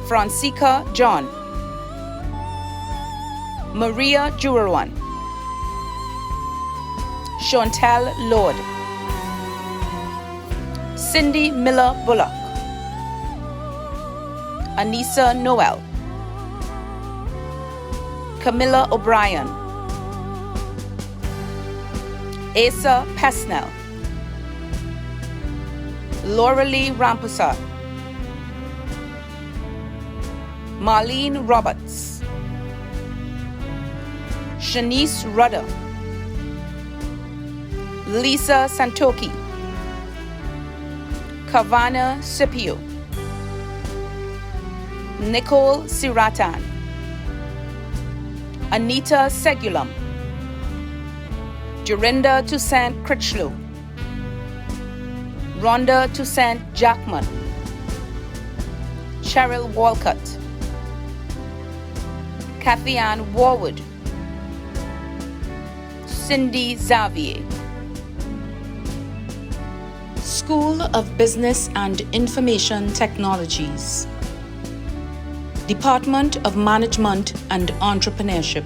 Francesca John, Maria Jurwan, Chantel Lord, Cindy Miller Bullock, Anissa Noel, Camilla O'Brien, Asa Pesnell, Lauralee Rampusat, Marlene Roberts, Shanice Rudder, Lisa Santoki, Kavana Scipio, Nicole Siratan, Anita Segulam, Jorinda Toussaint Critchlow, Rhonda Toussaint Jackman, Cheryl Walcott, Kathy Ann Warwood, Cindy Xavier. School of Business and Information Technologies, Department of Management and Entrepreneurship,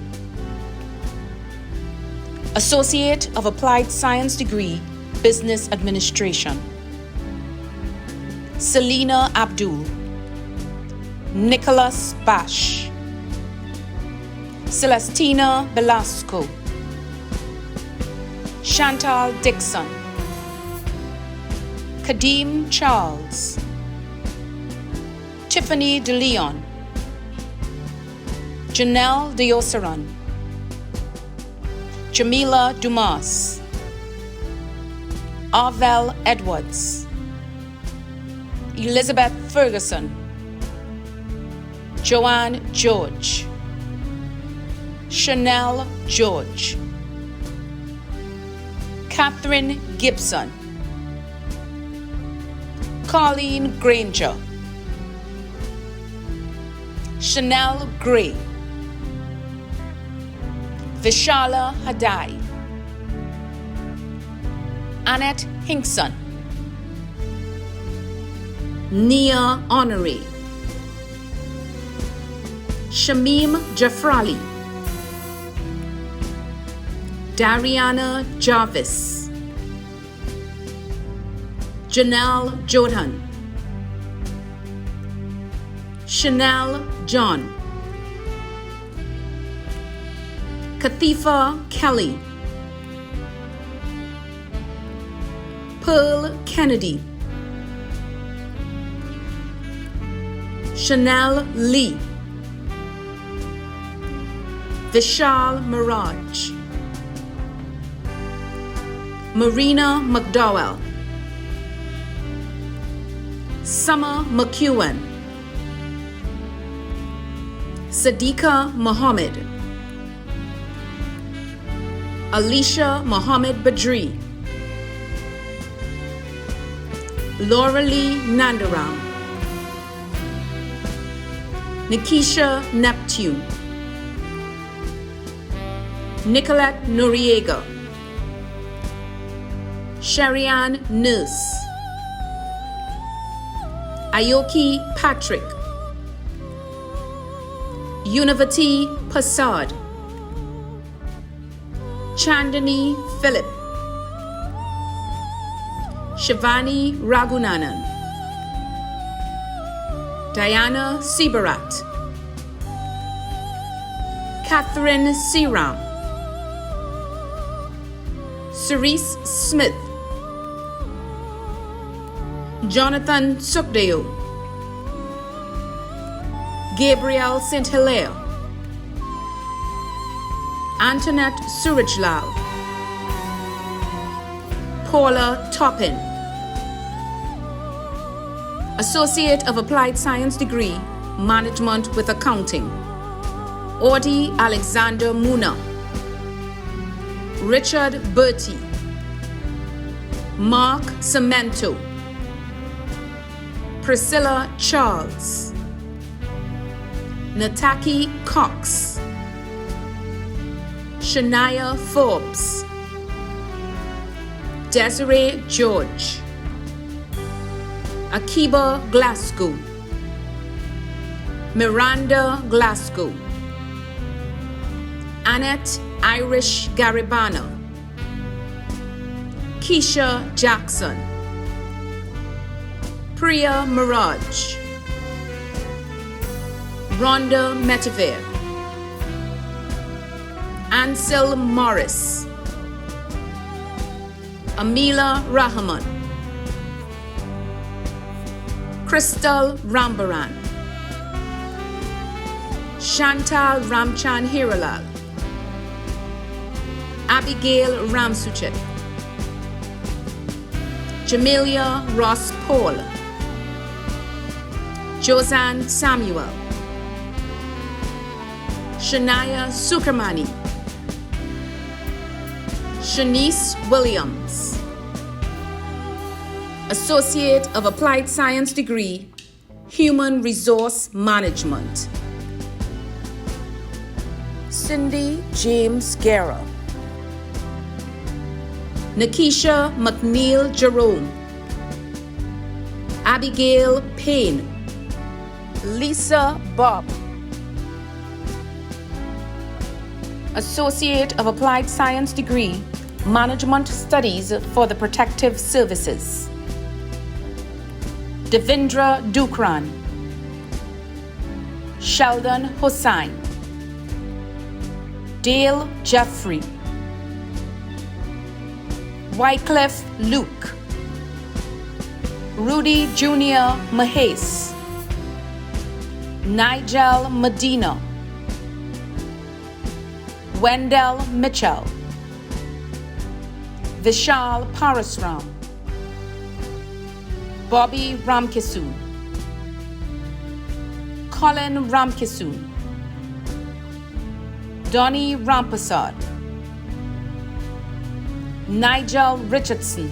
Associate of Applied Science degree, Business Administration, Selena Abdul, Nicholas Bash, Celestina Velasco, Chantal Dixon, Kadeem Charles, Tiffany DeLeon, Janelle Diosaran, Jamila Dumas, Arvel Edwards, Elizabeth Ferguson, Joanne George, Chanel George, Catherine Gibson, Colleen Granger, Chanel Gray, Vishala Hadai, Annette Hinkson, Nia Honoré, Shamim Jafrali, Dariana Jarvis, Janelle Jodan, Chanel John, Kathifa Kelly, Pearl Kennedy, Chanel Lee, Vishal Miraj, Marina McDowell, Summer McEwen, Sadiqa Mohammed, Alicia Mohammed Badri, Laura Lee Nandaram, Nikisha Neptune, Nicolette Noriega, Sharianne Nurse, Ayoki Patrick, Univati Passad, Chandani Philip, Shivani Raghunanan, Diana Sibarat, Catherine Siram, Cerise Smith, Jonathan Sukdeo, Gabriel St. Hilaire, Antoinette Surajlal, Paula Toppin, Associate of Applied Science degree, Management with Accounting, Audie Alexander Muna, Richard Bertie, Mark Cemento, Priscilla Charles, Nataki Cox, Shania Forbes, Desiree George, Akiba Glasgow, Miranda Glasgow, Annette Irish Garibano, Keisha Jackson, Priya Miraj, Rhonda Metiver, Ansel Morris, Amila Rahman, Crystal Rambaran, Chantal Ramchan Hiralal, Abigail Ramsuchet, Jamelia Ross Paul, Josanne Samuel, Shania Sukermani, Shanice Williams, Associate of Applied Science degree, Human Resource Management, Cindy James Guerra, Nakisha McNeil Jerome, Abigail Payne, Lisa Bob, Associate of Applied Science degree, Management Studies for the Protective Services, Devindra Dukran, Sheldon Hossain, Dale Jeffrey, Wycliffe Luke, Rudy Jr. Mahes, Nigel Medina, Wendell Mitchell, Vishal Parasram, Bobby Ramkisoon, Colin Ramkisoon, Donnie Rampasad, Nigel Richardson,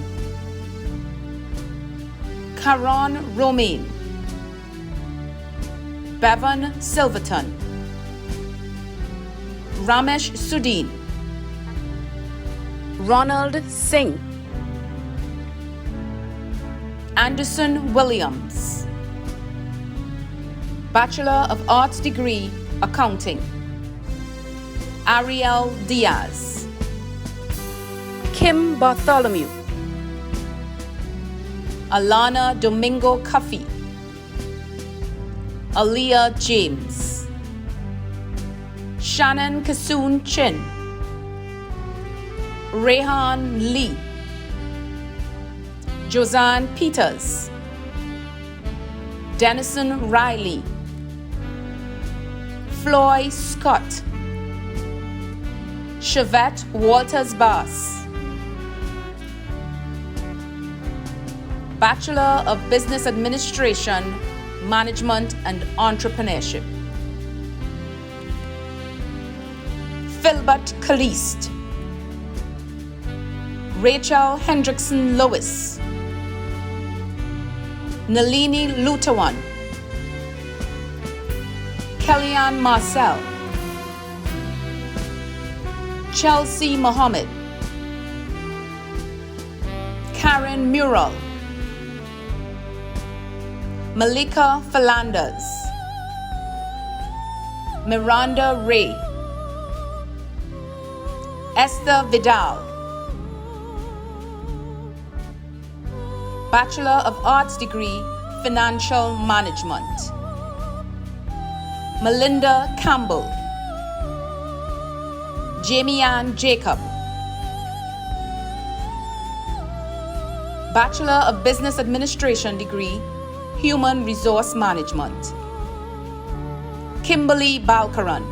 Karan Romaine, Bevan Silverton, Ramesh Sudin, Ronald Singh, Anderson Williams, Bachelor of Arts degree, Accounting, Ariel Diaz, Kim Bartholomew, Alana Domingo Cuffy, Aaliyah James, Shannon Kasoon Chin, Rehan Lee, Josanne Peters, Denison Riley, Floyd Scott, Chevette Walters Bass, Bachelor of Business Administration, Management and Entrepreneurship, Philbert Caliste, Rachel Hendrickson Lewis, Nalini Lutawan, Kellyanne Marcel, Chelsea Mohammed, Karen Mural, Malika Philanders, Miranda Ray, Esther Vidal, Bachelor of Arts degree, Financial Management, Melinda Campbell, Jamie Ann Jacob, Bachelor of Business Administration degree, Human Resource Management, Kimberly Balkaran,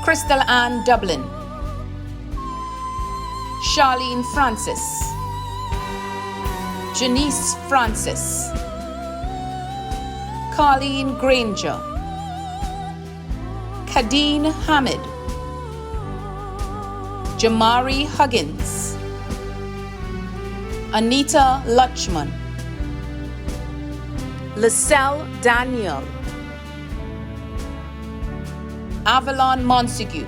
Crystal Ann Dublin, Charlene Francis, Janice Francis, Colleen Granger, Kadeen Hamid, Jamari Huggins, Anita Lutchman, Lacelle Daniel, Avalon Montague,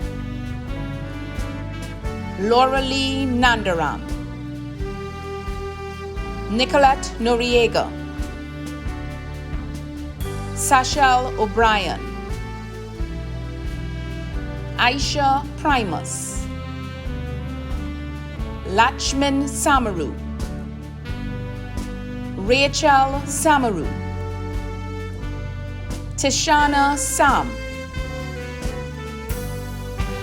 Laura Lee Nandaram, Nicolette Noriega, Sashal O'Brien, Aisha Primus, Lachman Samaru, Rachel Samaru, Tishana Sam,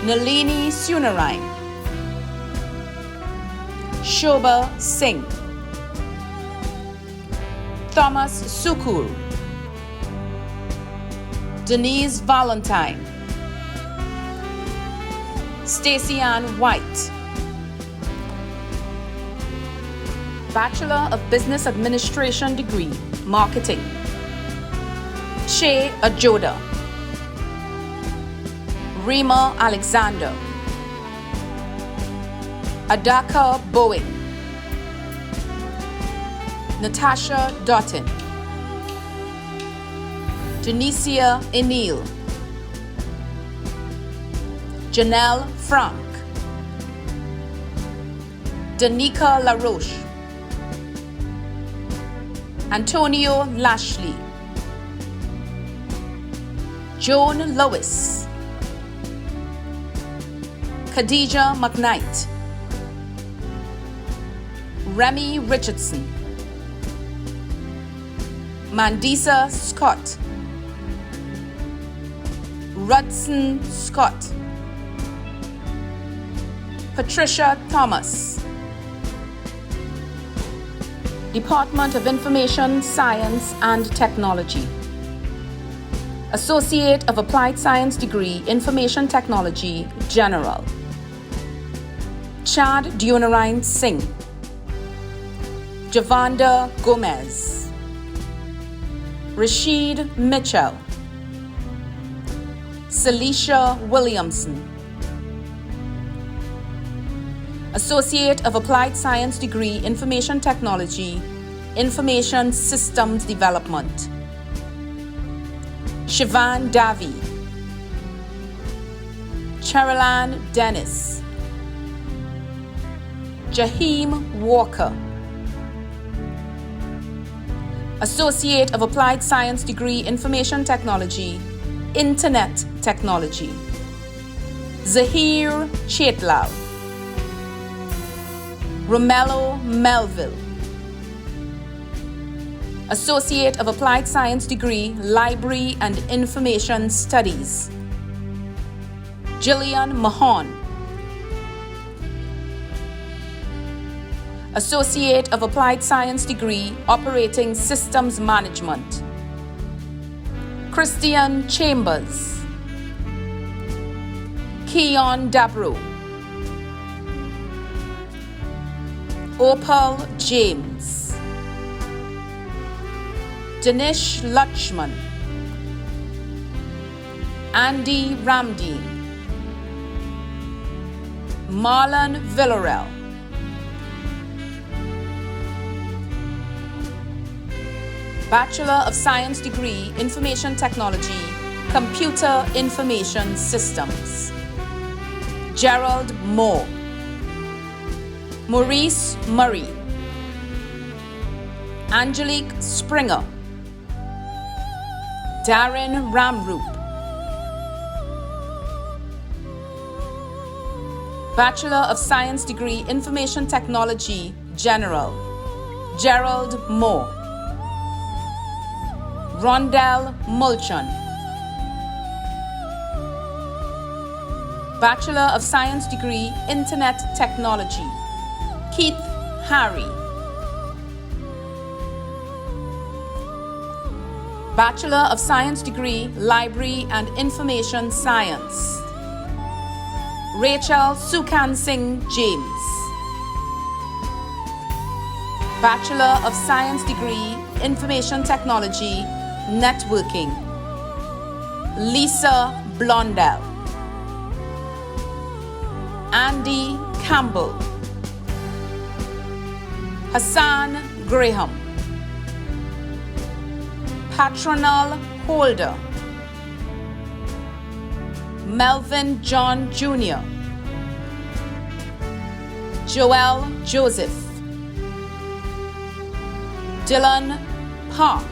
Nalini Sunarain, Shobha Singh, Thomas Sukur, Denise Valentine, Stacey Ann White, Bachelor of Business Administration degree, Marketing, Che Ajoda, Rima Alexander, Adaka Boeing, Natasha Dottin, Janicia Enil, Janelle Frank, Danica LaRoche, Antonio Lashley, Joan Lois, Khadija McKnight, Remy Richardson, Mandisa Scott, Rudson Scott, Patricia Thomas, Department of Information Science and Technology, Associate of Applied Science degree, Information Technology, General, Chad Dionarine Singh, Javanda Gomez, Rashid Mitchell, Celicia Williamson, Associate of Applied Science degree, Information Technology, Information Systems Development, Shivan Davi, Cherylan Dennis, Jaheem Walker, Associate of Applied Science degree, Information Technology, Internet Technology, Zahir Chetlal, Romello Melville, Associate of Applied Science degree, Library and Information Studies, Jillian Mahon, Associate of Applied Science degree, Operating Systems Management, Christian Chambers, Keon Dabro, Opal James, Danish Lutchman, Andy Ramdeen, Marlon Villarreal, Bachelor of Science degree, Information Technology, Computer Information Systems, Gerald Moore, Maurice Murray, Angelique Springer, Darren Ramroop, Bachelor of Science degree, Information Technology, General, Gerald Moore, Rondell Mulchan, Bachelor of Science degree, Internet Technology, Keith Harry, Bachelor of Science degree, Library and Information Science, Rachel Sukan Singh James, Bachelor of Science degree, Information Technology, Networking, Lisa Blondell, Andy Campbell, Hassan Graham, Patronal Holder, Melvin John Jr., Joel Joseph, Dylan Park,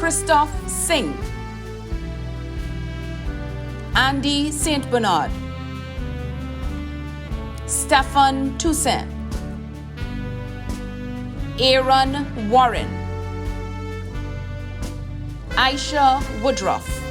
Christoph Singh, Andy St. Bernard, Stefan Toussaint, Aaron Warren, Aisha Woodruff,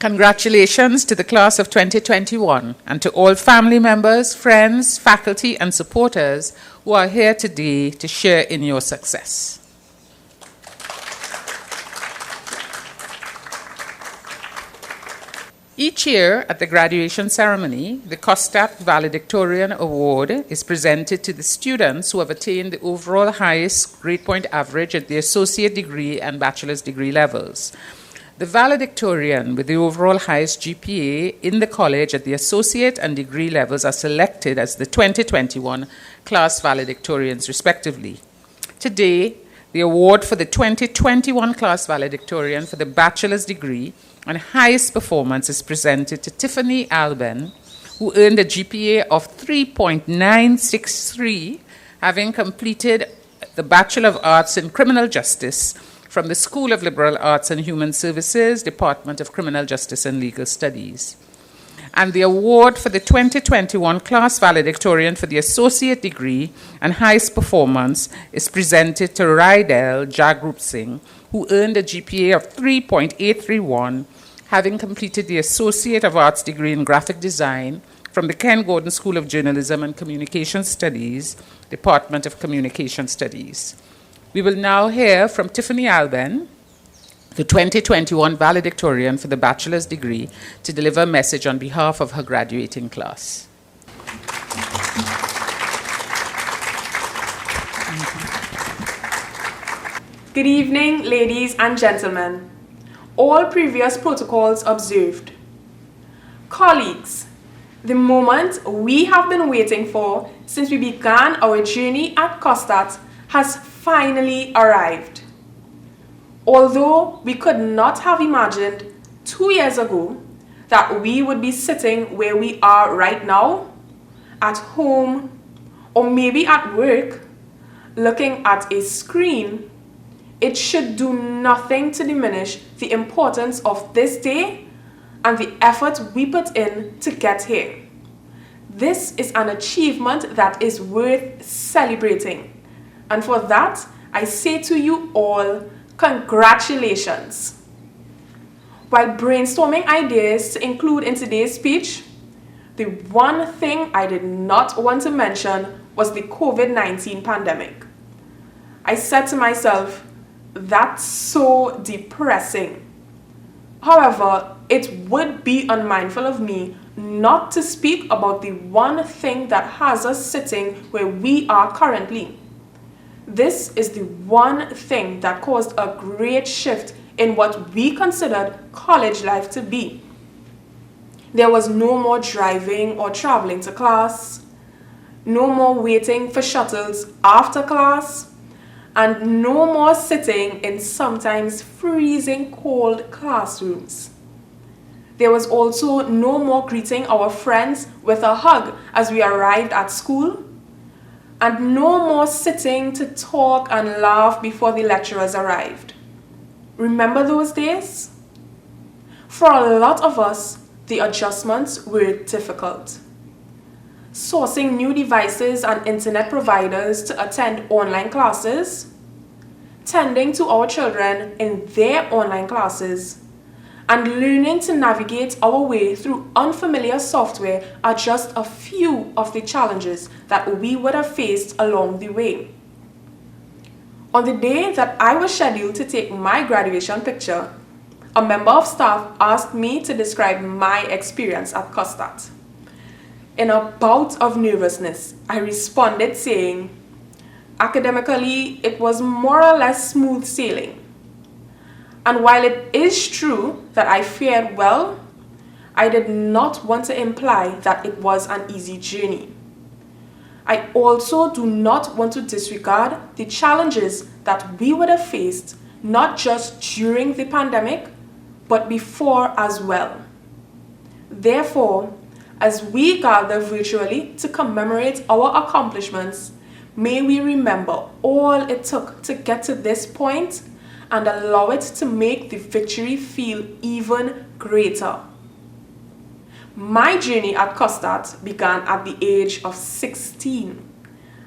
Congratulations to the class of 2021 and to all family members, friends, faculty, and supporters who are here today to share in your success. Each year at the graduation ceremony, the COSTAATT Valedictorian Award is presented to the students who have attained the overall highest grade point average at the associate degree and bachelor's degree levels. The valedictorian with the overall highest GPA in the college at the associate and degree levels are selected as the 2021 class valedictorians, respectively. Today, the award for the 2021 class valedictorian for the bachelor's degree and highest performance is presented to Tiffany Alben, who earned a GPA of 3.963, having completed the Bachelor of Arts in Criminal Justice from the School of Liberal Arts and Human Services, Department of Criminal Justice and Legal Studies. And the award for the 2021 class valedictorian for the associate degree and highest performance is presented to Raidel Jagrup Singh, who earned a GPA of 3.831, having completed the Associate of Arts degree in Graphic Design from the Ken Gordon School of Journalism and Communication Studies, Department of Communication Studies. We will now hear from Tiffany Alben, the 2021 valedictorian for the bachelor's degree, to deliver a message on behalf of her graduating class. Good evening, ladies and gentlemen. All previous protocols observed. Colleagues, the moment we have been waiting for since we began our journey at COSTAATT has finally arrived. Although we could not have imagined 2 years ago that we would be sitting where we are right now, at home, or maybe at work, looking at a screen, it should do nothing to diminish the importance of this day and the effort we put in to get here. This is an achievement that is worth celebrating, and for that, I say to you all, congratulations. While brainstorming ideas to include in today's speech, the one thing I did not want to mention was the COVID-19 pandemic. I said to myself, that's so depressing. However, it would be unmindful of me not to speak about the one thing that has us sitting where we are currently. This is the one thing that caused a great shift in what we considered college life to be. There was no more driving or traveling to class, no more waiting for shuttles after class, and no more sitting in sometimes freezing cold classrooms. There was also no more greeting our friends with a hug as we arrived at school, and no more sitting to talk and laugh before the lecturers arrived. Remember those days? For a lot of us, the adjustments were difficult. Sourcing new devices and internet providers to attend online classes, tending to our children in their online classes, and learning to navigate our way through unfamiliar software are just a few of the challenges that we would have faced along the way. On the day that I was scheduled to take my graduation picture, a member of staff asked me to describe my experience at COSTAATT. In a bout of nervousness, I responded saying, academically, it was more or less smooth sailing. And while it is true that I fared well, I did not want to imply that it was an easy journey. I also do not want to disregard the challenges that we would have faced, not just during the pandemic, but before as well. Therefore, as we gather virtually to commemorate our accomplishments, may we remember all it took to get to this point and allow it to make the victory feel even greater. My journey at COSTAATT began at the age of 16,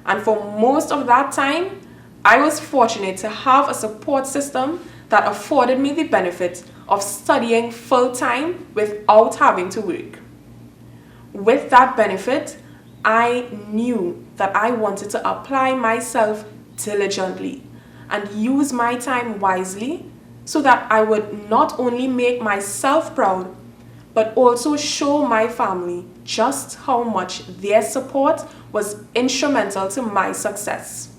and for most of that time, I was fortunate to have a support system that afforded me the benefit of studying full-time without having to work. With that benefit, I knew that I wanted to apply myself diligently and use my time wisely so that I would not only make myself proud, but also show my family just how much their support was instrumental to my success.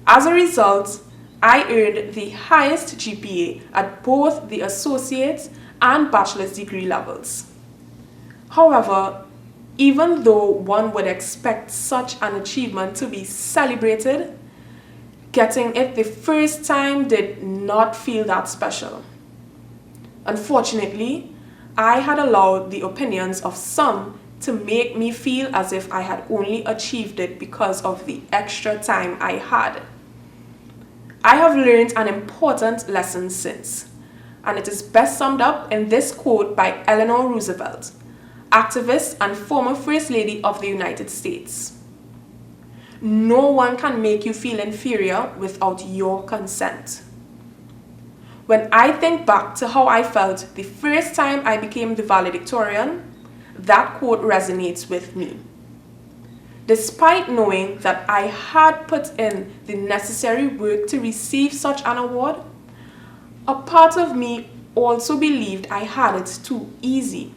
As a result, I earned the highest GPA at both the associate and bachelor's degree levels. However, even though one would expect such an achievement to be celebrated, getting it the first time did not feel that special. Unfortunately, I had allowed the opinions of some to make me feel as if I had only achieved it because of the extra time I had. I have learned an important lesson since, and it is best summed up in this quote by Eleanor Roosevelt, activist and former First Lady of the United States. No one can make you feel inferior without your consent. When I think back to how I felt the first time I became the valedictorian, that quote resonates with me. Despite knowing that I had put in the necessary work to receive such an award, a part of me also believed I had it too easy.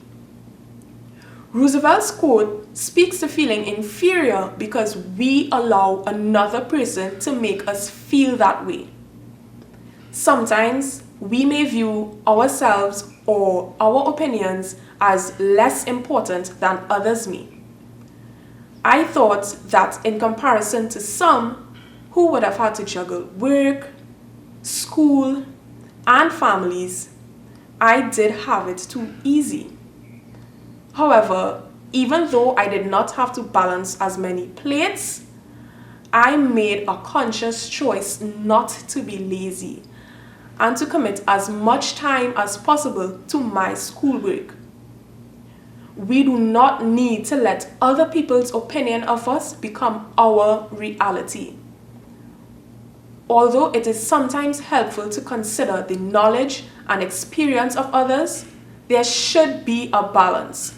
Roosevelt's quote speaks to feeling inferior because we allow another person to make us feel that way. Sometimes we may view ourselves or our opinions as less important than others may. I thought that in comparison to some who would have had to juggle work, school, and families, I did have it too easy. However, even though I did not have to balance as many plates, I made a conscious choice not to be lazy and to commit as much time as possible to my schoolwork. We do not need to let other people's opinion of us become our reality. Although it is sometimes helpful to consider the knowledge and experience of others, there should be a balance.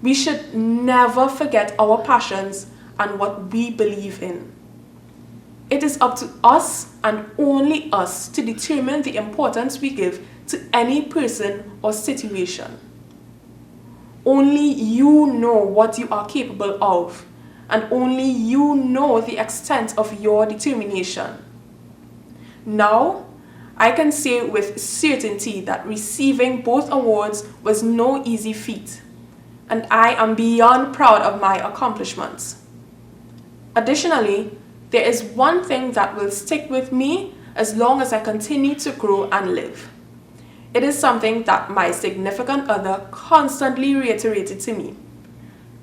We should never forget our passions and what we believe in. It is up to us and only us to determine the importance we give to any person or situation. Only you know what you are capable of, and only you know the extent of your determination. Now, I can say with certainty that receiving both awards was no easy feat, and I am beyond proud of my accomplishments. Additionally, there is one thing that will stick with me as long as I continue to grow and live. It is something that my significant other constantly reiterated to me,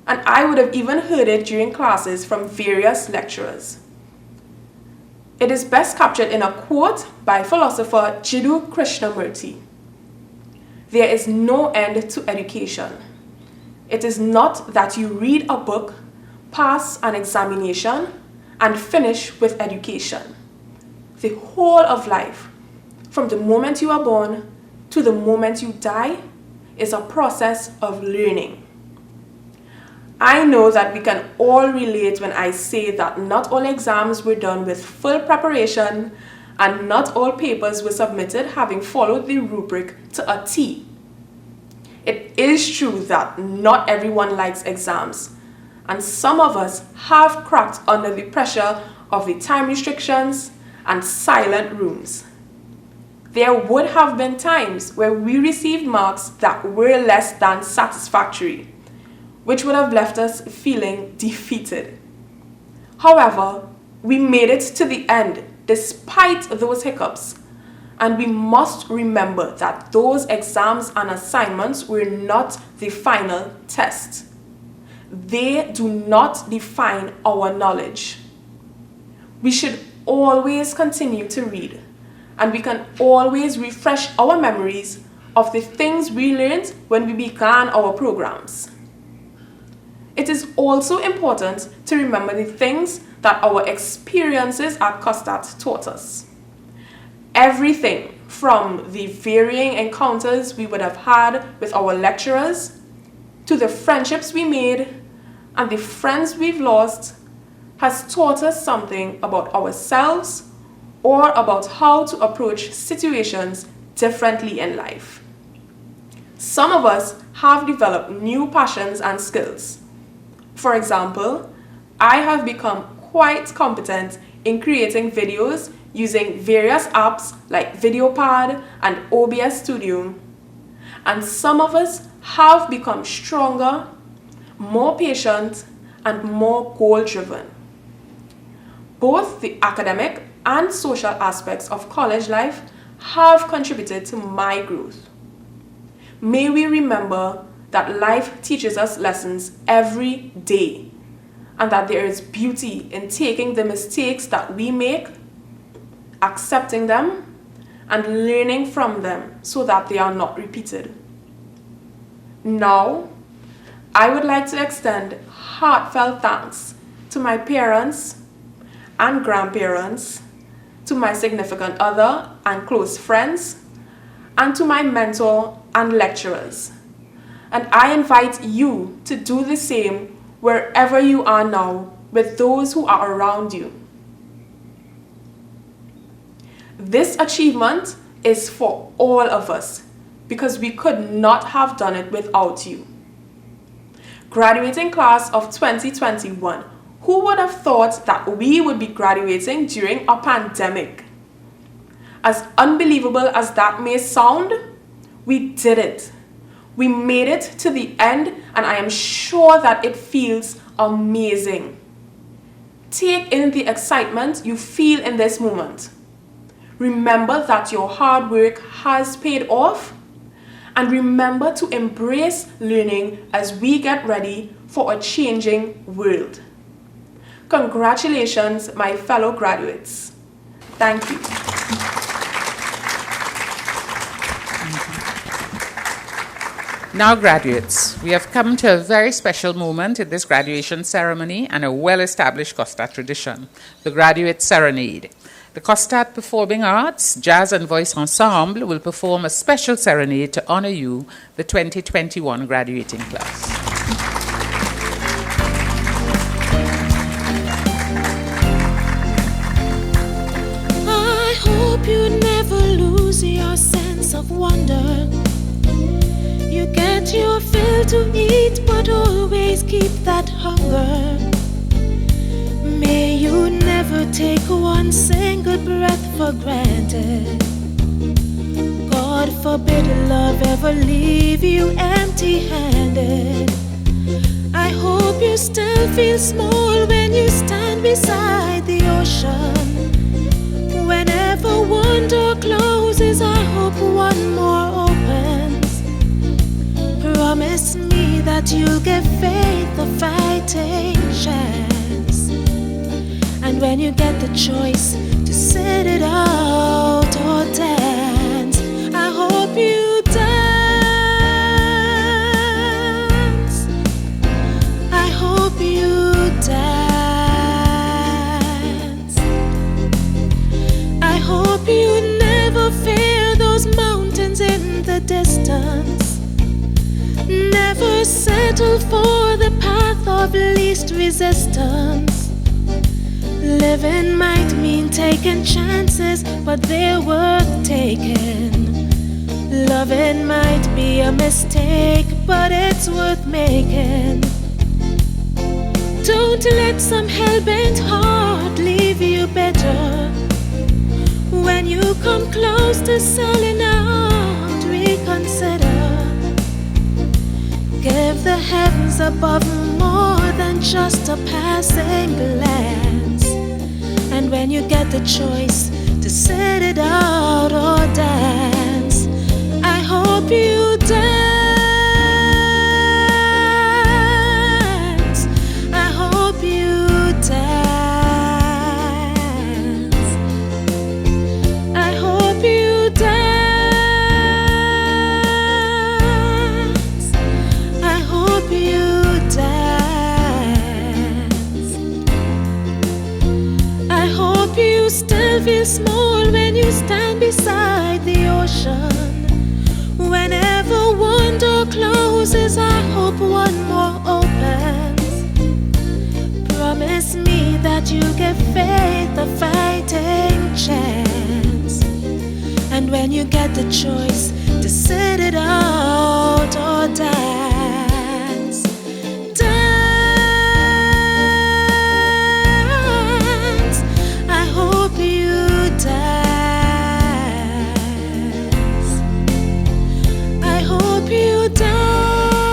and I would have even heard it during classes from various lecturers. It is best captured in a quote by philosopher Jiddu Krishnamurti. There is no end to education. It is not that you read a book, pass an examination, and finish with education. The whole of life, from the moment you are born to the moment you die, is a process of learning. I know that we can all relate when I say that not all exams were done with full preparation and not all papers were submitted having followed the rubric to a T. It is true that not everyone likes exams, and some of us have cracked under the pressure of the time restrictions and silent rooms. There would have been times where we received marks that were less than satisfactory, which would have left us feeling defeated. However, we made it to the end despite those hiccups, and we must remember that those exams and assignments were not the final test. They do not define our knowledge. We should always continue to read, and we can always refresh our memories of the things we learned when we began our programs. It is also important to remember the things that our experiences at COSTAATT taught us. Everything from the varying encounters we would have had with our lecturers, to the friendships we made, and the friends we've lost, has taught us something about ourselves or about how to approach situations differently in life. Some of us have developed new passions and skills. For example, I have become quite competent in creating videos using various apps like VideoPad and OBS Studio. And some of us have become stronger, more patient, and more goal-driven. Both the academic and social aspects of college life have contributed to my growth. May we remember that life teaches us lessons every day, and that there is beauty in taking the mistakes that we make accepting them, and learning from them so that they are not repeated. Now, I would like to extend heartfelt thanks to my parents and grandparents, to my significant other and close friends, and to my mentor and lecturers. And I invite you to do the same wherever you are now with those who are around you. This achievement is for all of us because we could not have done it without you. Graduating class of 2021, who would have thought that we would be graduating during a pandemic? As unbelievable as that may sound, we did it. We made it to the end, and I am sure that it feels amazing. Take in the excitement you feel in this moment. Remember that your hard work has paid off, and remember to embrace learning as we get ready for a changing world. Congratulations, my fellow graduates. Thank you. Now, graduates, we have come to a very special moment in this graduation ceremony and a well-established COSTAATT tradition, the graduate serenade. The COSTAATT Performing Arts, Jazz and Voice Ensemble will perform a special serenade to honor you, the 2021 graduating class. I hope you never lose your sense of wonder. You get your fill to eat, but always keep that hunger. May you never take one single breath for granted. God forbid love ever leave you empty-handed. I hope you still feel small when you stand beside the ocean. Whenever one door closes, I hope one more opens. Promise me that you'll give faith a fighting chance. And when you get the choice to sit it out or dance, I hope you dance. I hope you dance. I hope you never fear those mountains in the distance. Never settle for the path of least resistance. Living might mean taking chances, but they're worth taking. Loving might be a mistake, but it's worth making. Don't let some hell-bent heart leave you bitter. When you come close to selling out, reconsider. Give the heavens above more than just a passing glance. And when you get the choice to sit it out or dance, I hope you dance. I hope you dance. I hope you dance. I hope you dance. I hope you still feel small when you stand beside the ocean. Whenever one door closes, I hope one more opens. Promise me that you'll give faith a fighting chance. And when you get the choice to sit it out or dance, dance. I hope you dance. I hope you dance.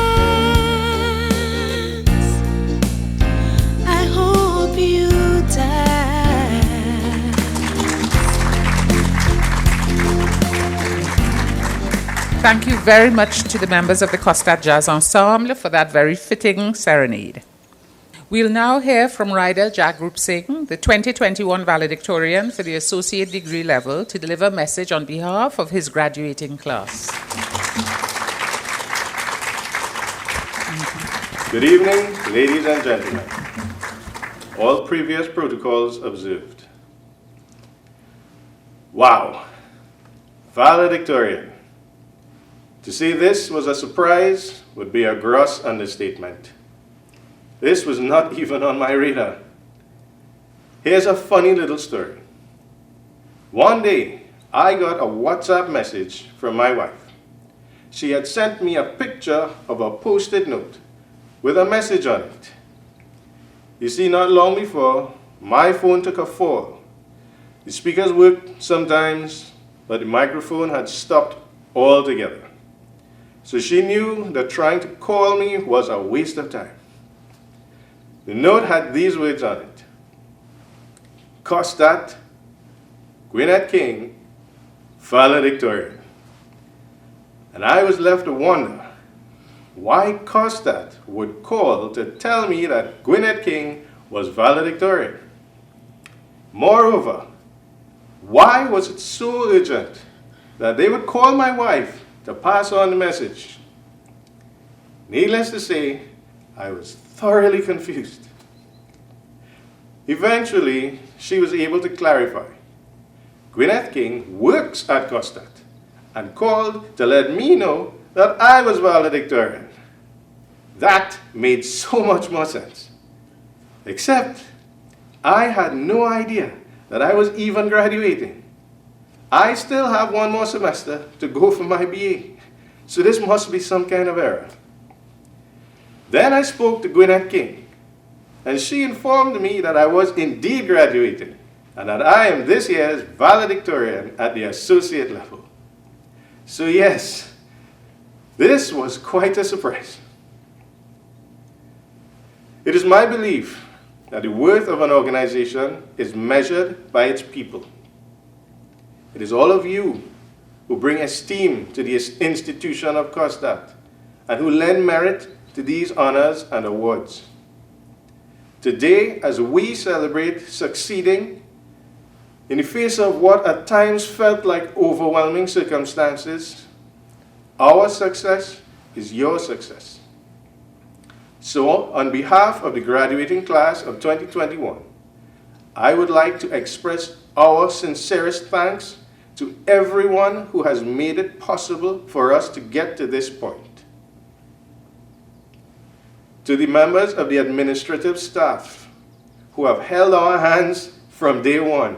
I hope you dance. Thank you very much to the members of the COSTAATT Jazz Ensemble for that very fitting serenade. We'll now hear from Rydell Jagrup Singh, the 2021 valedictorian for the associate degree level, to deliver a message on behalf of his graduating class. Good evening, ladies and gentlemen. All previous protocols observed. Wow, valedictorian. To say this was a surprise would be a gross understatement. This was not even on my radar. Here's a funny little story. One day, I got a WhatsApp message from my wife. She had sent me a picture of a post-it note with a message on it. You see, not long before, my phone took a fall. The speakers worked sometimes, but the microphone had stopped altogether. So she knew that trying to call me was a waste of time. The note had these words on it: COSTAATT, Gwyneth King, valedictorian. And I was left to wonder why COSTAATT would call to tell me that Gwyneth King was valedictorian. Moreover, why was it so urgent that they would call my wife to pass on the message? Needless to say, I was thoroughly confused. Eventually, she was able to clarify. Gwyneth King works at COSTAATT and called to let me know that I was valedictorian. That made so much more sense. Except, I had no idea that I was even graduating. I still have one more semester to go for my BA, so this must be some kind of error. Then I spoke to Gwyneth King, and she informed me that I was indeed graduating, and that I am this year's valedictorian at the associate level. So yes, this was quite a surprise. It is my belief that the worth of an organization is measured by its people. It is all of you who bring esteem to the institution of COSTAATT and who lend merit to these honors and awards. Today, as we celebrate succeeding in the face of what at times felt like overwhelming circumstances, our success is your success. So, on behalf of the graduating class of 2021, I would like to express our sincerest thanks to everyone who has made it possible for us to get to this point. To the members of the administrative staff who have held our hands from day one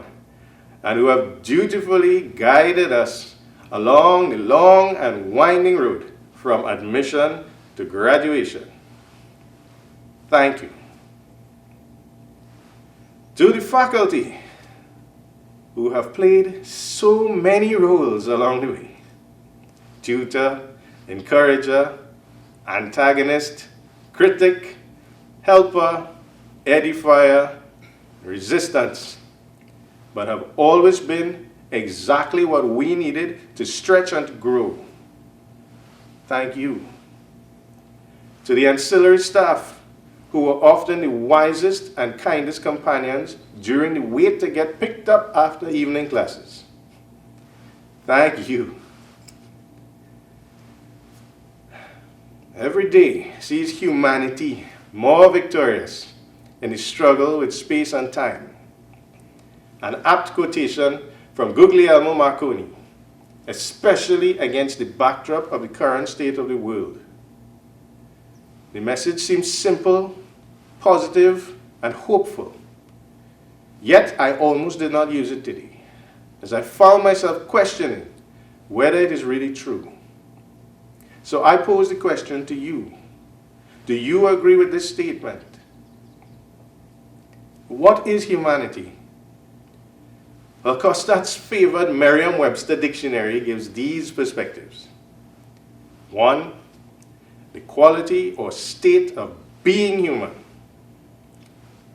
and who have dutifully guided us along the long and winding road from admission to graduation. Thank you. To the faculty who have played so many roles along the way: tutor, encourager, antagonist, critic, helper, edifier, resistance, but have always been exactly what we needed to stretch and to grow. Thank you. To the ancillary staff, who were often the wisest and kindest companions during the wait to get picked up after evening classes. Thank you. Every day sees humanity more victorious in the struggle with space and time. An apt quotation from Guglielmo Marconi, especially against the backdrop of the current state of the world. The message seems simple, positive, and hopeful. Yet I almost did not use it today, as I found myself questioning whether it is really true. So I pose the question to you. Do you agree with this statement? What is humanity? Well, COSTAATT's favored Merriam-Webster dictionary gives these perspectives. 1, the quality or state of being human.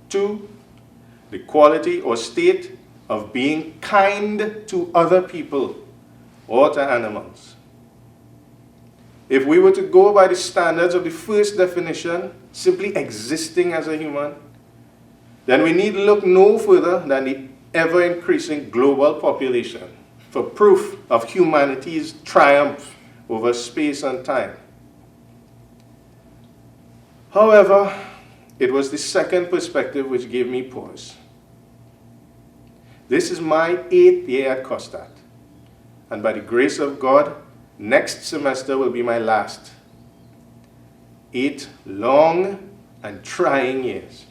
2, the quality or state of being kind to other people or to animals. if we were to go by the standards of the first definition, simply existing as a human, then we need look no further than the ever-increasing global population for proof of humanity's triumph over space and time. However, it was the second perspective which gave me pause. This is my 8th year at COSTAATT, and by the grace of God, next semester will be my last. 8 long and trying years.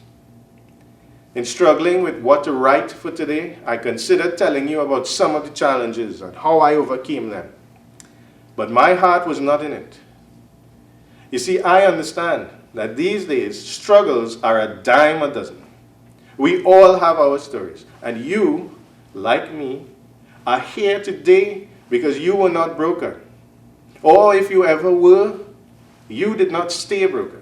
In struggling with what to write for today, I considered telling you about some of the challenges and how I overcame them. But my heart was not in it. You see, I understand that these days, struggles are a dime a dozen. We all have our stories, and you, like me, are here today because you were not broken. Or if you ever were, you did not stay broken.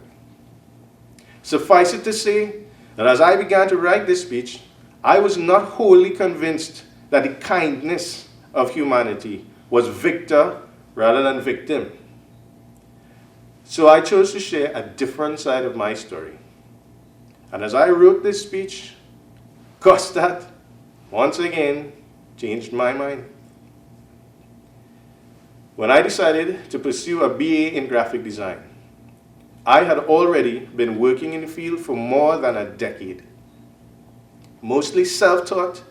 Suffice it to say that as I began to write this speech, I was not wholly convinced that the kindness of humanity was victor rather than victim. So I chose to share a different side of my story. And as I wrote this speech, COSTAATT once again changed my mind. When I decided to pursue a BA in graphic design, I had already been working in the field for more than a decade. Mostly self-taught,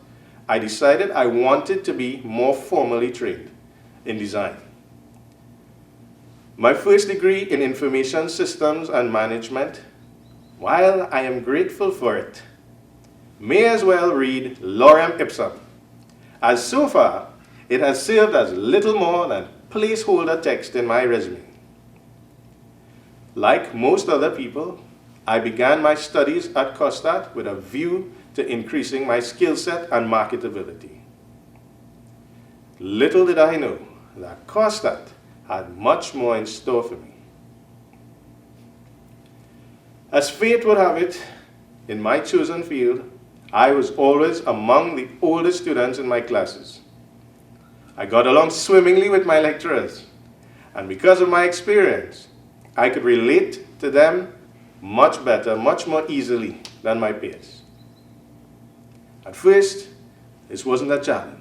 I decided I wanted to be more formally trained in design. My first degree in information systems and management, while I am grateful for it, may as well read lorem ipsum, as so far it has served as little more than placeholder text in my resume. Like most other people, I began my studies at COSTAATT with a view to increasing my skill set and marketability. Little did I know that COSTAATT had much more in store for me. As fate would have it, in my chosen field, I was always among the oldest students in my classes. I got along swimmingly with my lecturers, and because of my experience, I could relate to them much better, much more easily than my peers. At first, this wasn't a challenge,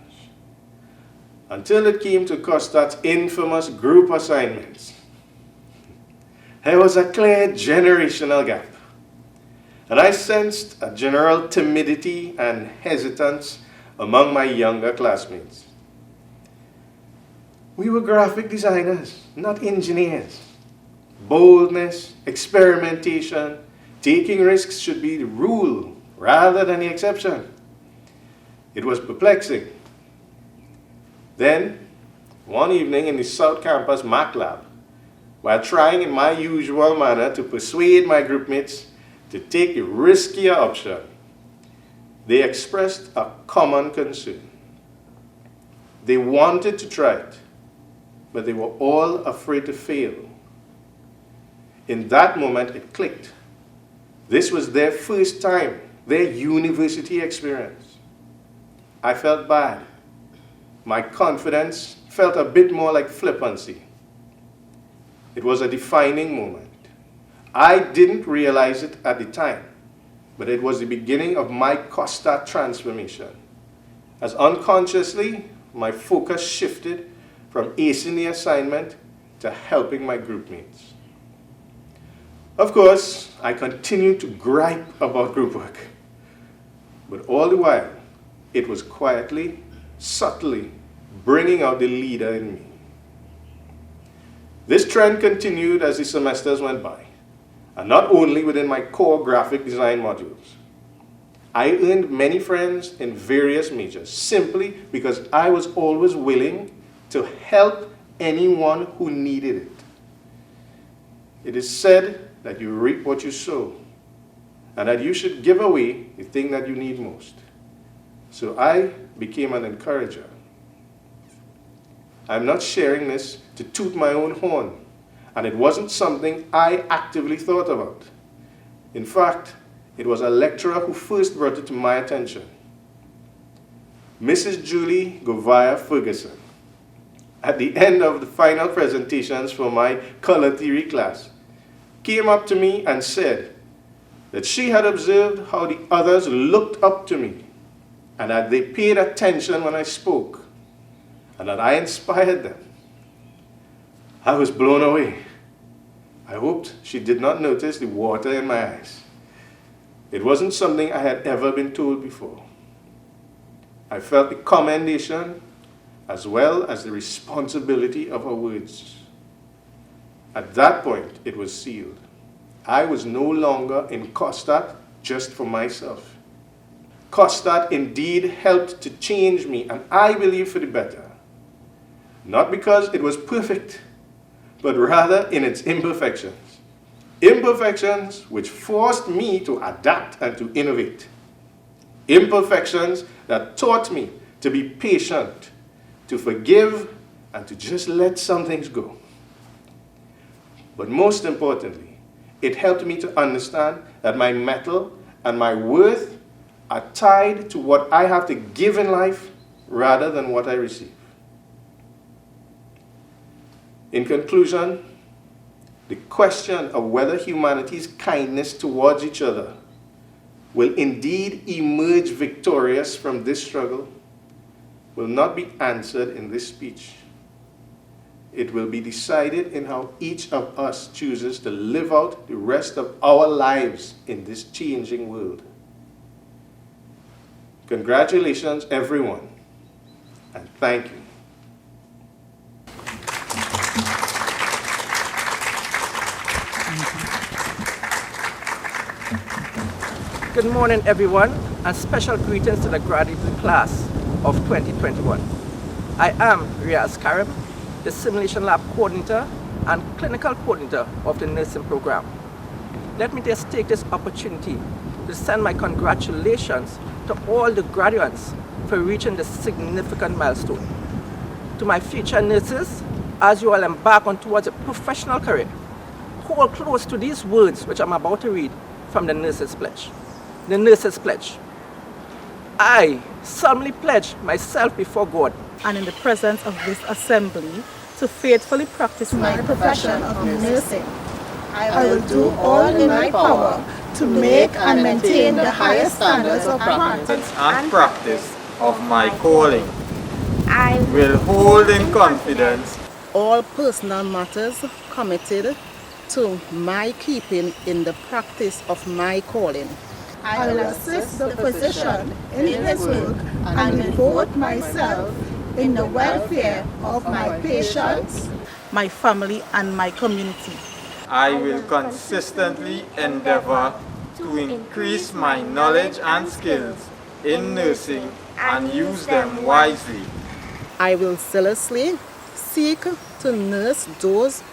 until it came to COSTAATT's infamous group assignments. There was a clear generational gap, and I sensed a general timidity and hesitance among my younger classmates. We were graphic designers, not engineers. Boldness, experimentation, taking risks should be the rule rather than the exception. It was perplexing. Then, one evening in the South Campus Mac Lab, while trying in my usual manner to persuade my groupmates to take the riskier option, they expressed a common concern. They wanted to try it, but they were all afraid to fail. In that moment, it clicked. This was their first time, their university experience. I felt bad. My confidence felt a bit more like flippancy. It was a defining moment. I didn't realize it at the time, but it was the beginning of my COSTAATT transformation, as unconsciously my focus shifted from acing the assignment to helping my groupmates. Of course, I continued to gripe about group work, but all the while, it was quietly, subtly bringing out the leader in me. This trend continued as the semesters went by, and not only within my core graphic design modules. I earned many friends in various majors simply because I was always willing to help anyone who needed it. It is said that you reap what you sow, and that you should give away the thing that you need most. So I became an encourager. I'm not sharing this to toot my own horn, and it wasn't something I actively thought about. In fact, it was a lecturer who first brought it to my attention. Mrs. Julie Govia Ferguson, at the end of the final presentations for my color theory class, came up to me and said that she had observed how the others looked up to me and that they paid attention when I spoke and that I inspired them. I was blown away. I hoped she did not notice the water in my eyes. It wasn't something I had ever been told before. I felt the commendation as well as the responsibility of her words. At that point, it was sealed. I was no longer in COSTAATT just for myself. COSTAATT indeed helped to change me, and I believe for the better. Not because it was perfect, but rather in its imperfections. Imperfections which forced me to adapt and to innovate. Imperfections that taught me to be patient, to forgive, and to just let some things go. But most importantly, it helped me to understand that my mettle and my worth are tied to what I have to give in life rather than what I receive. In conclusion, the question of whether humanity's kindness towards each other will indeed emerge victorious from this struggle will not be answered in this speech. It will be decided in how each of us chooses to live out the rest of our lives in this changing world. Congratulations, everyone, and thank you. Good morning, everyone, and special greetings to the graduating class of 2021. I am Riaz Karim, the Simulation Lab Coordinator and Clinical Coordinator of the nursing program. Let me just take this opportunity to send my congratulations to all the graduates for reaching this significant milestone. To my future nurses, as you all embark on towards a professional career, hold close to these words which I'm about to read from the Nurses' Pledge. The Nurses' Pledge. I solemnly pledge myself before God and in the presence of this assembly to faithfully practice my profession of nursing. I will do all in my power to make and maintain the highest standards of practice and practice of my calling. I will hold in confidence all personal matters committed to my keeping in the practice of my calling. I will assist the physician in his work and devote myself in the welfare of my patients, my family, and my community. I will consistently endeavor to increase my knowledge and skills in nursing and use them wisely. I will zealously seek to nurse those who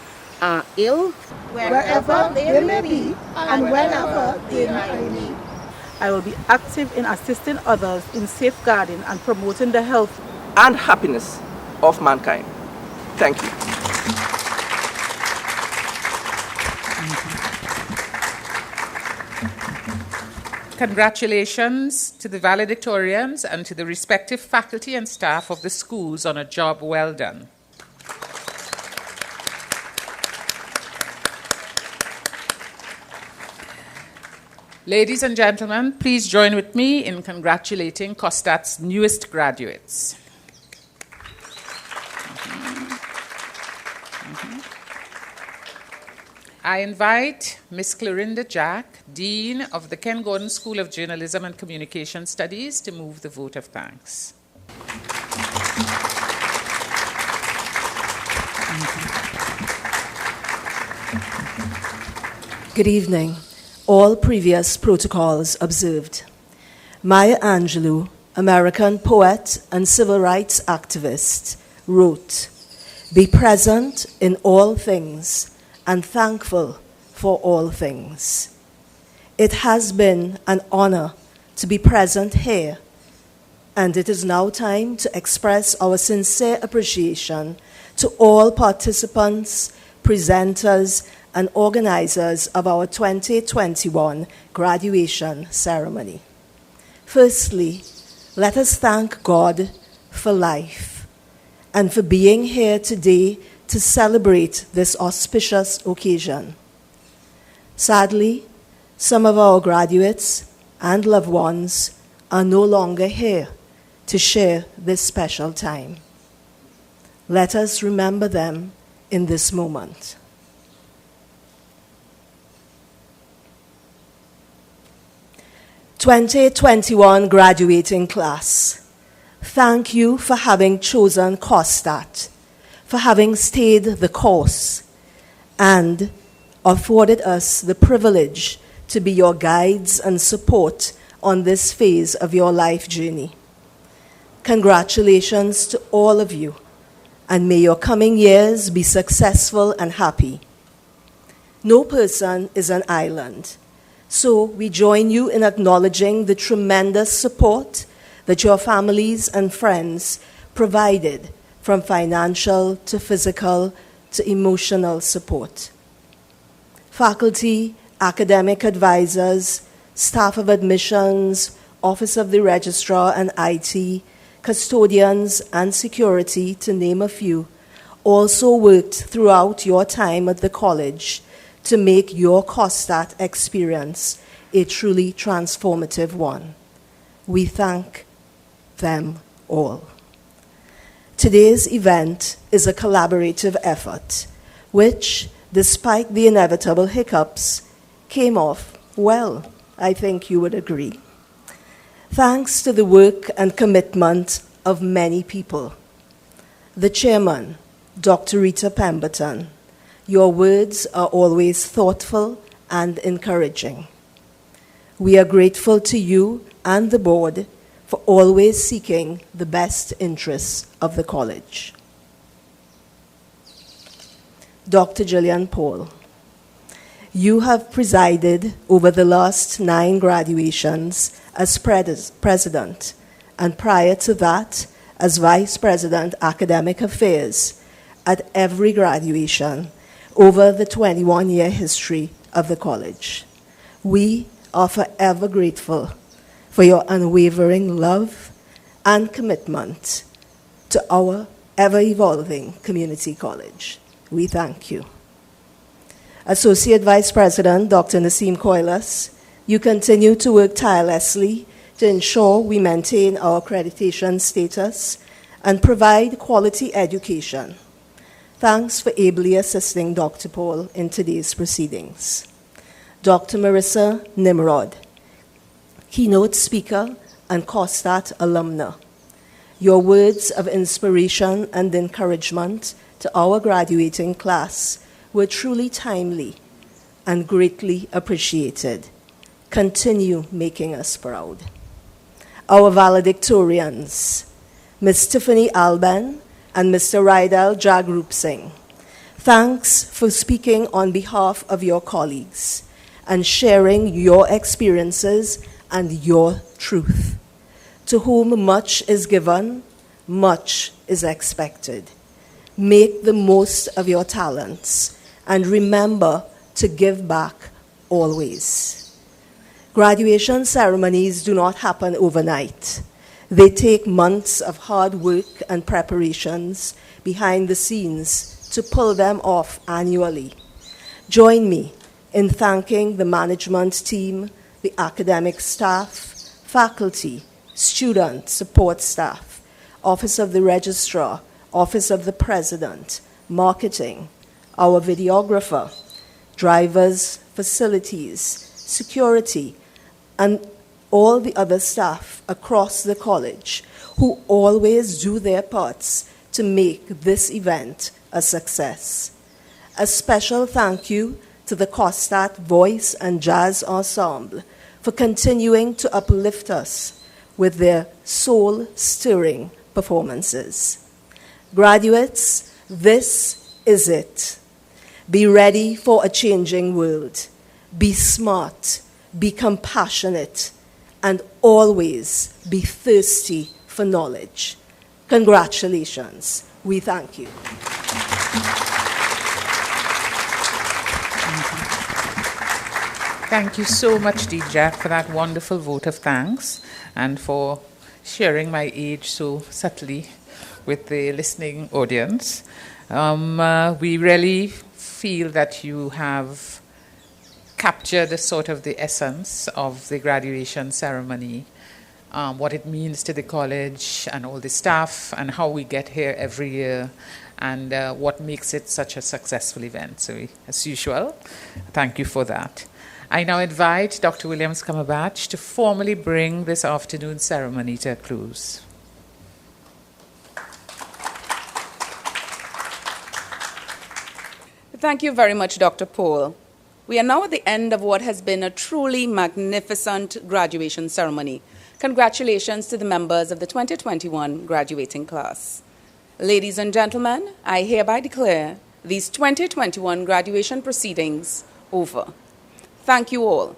are ill wherever they may be and whenever they may be. I will be active in assisting others in safeguarding and promoting the health and happiness of mankind. Thank you. Congratulations to the valedictorians and to the respective faculty and staff of the schools on a job well done. Ladies and gentlemen, please join with me in congratulating COSTAATT's newest graduates. I invite Ms. Clorinda Jack, Dean of the Ken Gordon School of Journalism and Communication Studies, to move the vote of thanks. Good evening. All previous protocols observed. Maya Angelou, American poet and civil rights activist, wrote, "Be present in all things and thankful for all things." It has been an honor to be present here, and it is now time to express our sincere appreciation to all participants, presenters, and organizers of our 2021 graduation ceremony. Firstly, let us thank God for life and for being here today to celebrate this auspicious occasion. Sadly, some of our graduates and loved ones are no longer here to share this special time. Let us remember them in this moment. "2021 graduating class, thank you for having chosen COSTAATT, for having stayed the course, and afforded us the privilege to be your guides and support on this phase of your life journey. Congratulations to all of you, and may your coming years be successful and happy. No person is an island, so we join you in acknowledging the tremendous support that your families and friends provided, from financial to physical to emotional support. Faculty, academic advisors, staff of admissions, Office of the Registrar and IT, custodians and security, to name a few, also worked throughout your time at the college to make your COSTAATT experience a truly transformative one. We thank them all. Today's event is a collaborative effort, which, despite the inevitable hiccups, came off well, I think you would agree. Thanks to the work and commitment of many people. The chairman, Dr. Rita Pemberton, your words are always thoughtful and encouraging. We are grateful to you and the board for always seeking the best interests of the college. Dr. Gillian Paul, you have presided over the last 9 graduations as president, and prior to that, as vice president academic affairs at every graduation over the 21-year history of the college. We are forever grateful for your unwavering love and commitment to our ever-evolving community college. We thank you. Associate Vice President Dr. Naseem Coilas, you continue to work tirelessly to ensure we maintain our accreditation status and provide quality education. Thanks for ably assisting Dr. Paul in today's proceedings. Dr. Marissa Nimrod, keynote speaker and COSTAATT alumna. Your words of inspiration and encouragement to our graduating class were truly timely and greatly appreciated. Continue making us proud. Our valedictorians, Ms. Tiffany Alban and Mr. Rydal Jagrup Singh, thanks for speaking on behalf of your colleagues and sharing your experiences and your truth. To whom much is given, much is expected. Make the most of your talents and remember to give back always. Graduation ceremonies do not happen overnight. They take months of hard work and preparations behind the scenes to pull them off annually. Join me in thanking the management team, the academic staff, faculty, student support staff, Office of the Registrar, Office of the President, marketing, our videographer, drivers, facilities, security, and all the other staff across the college who always do their parts to make this event a success. A special thank you to the COSTAATT Voice and Jazz Ensemble for continuing to uplift us with their soul-stirring performances. Graduates, this is it. Be ready for a changing world. Be smart, be compassionate, and always be thirsty for knowledge. Congratulations. We thank you. Thank you so much, Deejak, for that wonderful vote of thanks and for sharing my age so subtly with the listening audience. We really feel that you have captured sort of the essence of the graduation ceremony, what it means to the college and all the staff and how we get here every year and what makes it such a successful event. So as usual, thank you for that. I now invite Dr. Williams Cumberbatch to formally bring this afternoon's ceremony to a close. Thank you very much, Dr. Paul. We are now at the end of what has been a truly magnificent graduation ceremony. Congratulations to the members of the 2021 graduating class. Ladies and gentlemen, I hereby declare these 2021 graduation proceedings over. Thank you all.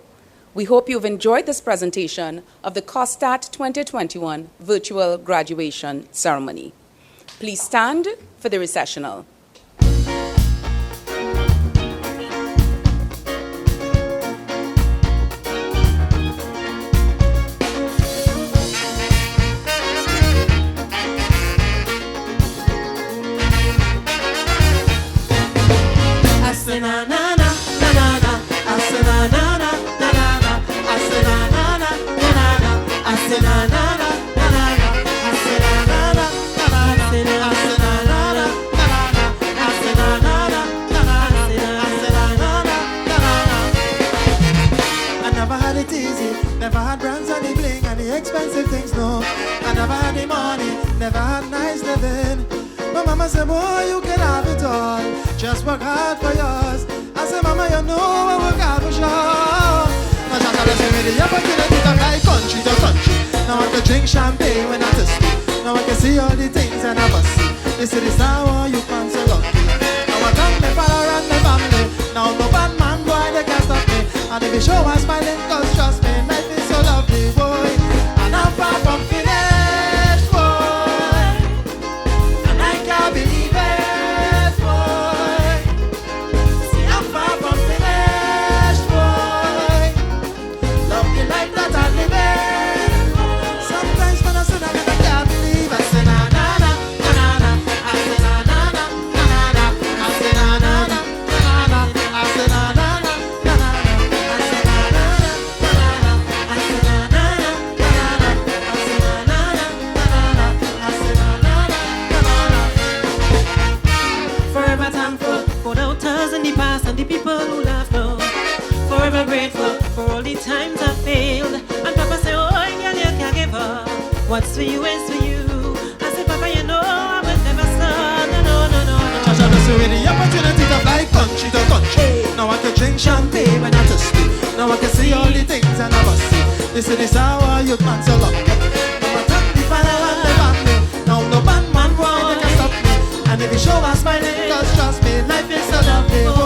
We hope you've enjoyed this presentation of the COSTAATT 2021 virtual graduation ceremony. Please stand for the recessional. Never had brands and the bling and the expensive things, no. I never had the money, never had nice living. But mama said, boy, you can have it all. Just work hard for yours. I said, mama, you know I work hard for sure. Now just let me with the opportunity to fly country to country. Now I can drink champagne when I'm thirsty. Now I can see all the things and I must see. This is the sour you can't so lucky. Now I thank my father and my family. Now no bad man, boy, they can't stop me. And if you show us smiling, cause trust me, life is so lovely, boy. And I'm far from finished, boy. And I can't believe it, boy. See, I'm far from finished, boy. Love the life that I'm living. Sometimes when I sit down and I can't believe, I say na na na na na. I say na na na na na. I say na na na na na. I say na na na. In the past and the people who laughed now. Forever grateful for all the times I failed. And Papa say, oh, girl, you can't give up. What's for you is for you. I say, Papa, you know I will never stop. No. I shall just with the opportunity to fly country to country. Now I can drink champagne when I'm thirsty. Now I can see all the things and I must see. This is the sour you can't so lucky. Now I thank the father and the family. Now no bad man, boy, they can stop me. And if you show us smiling, cause trust me, life is so lovely.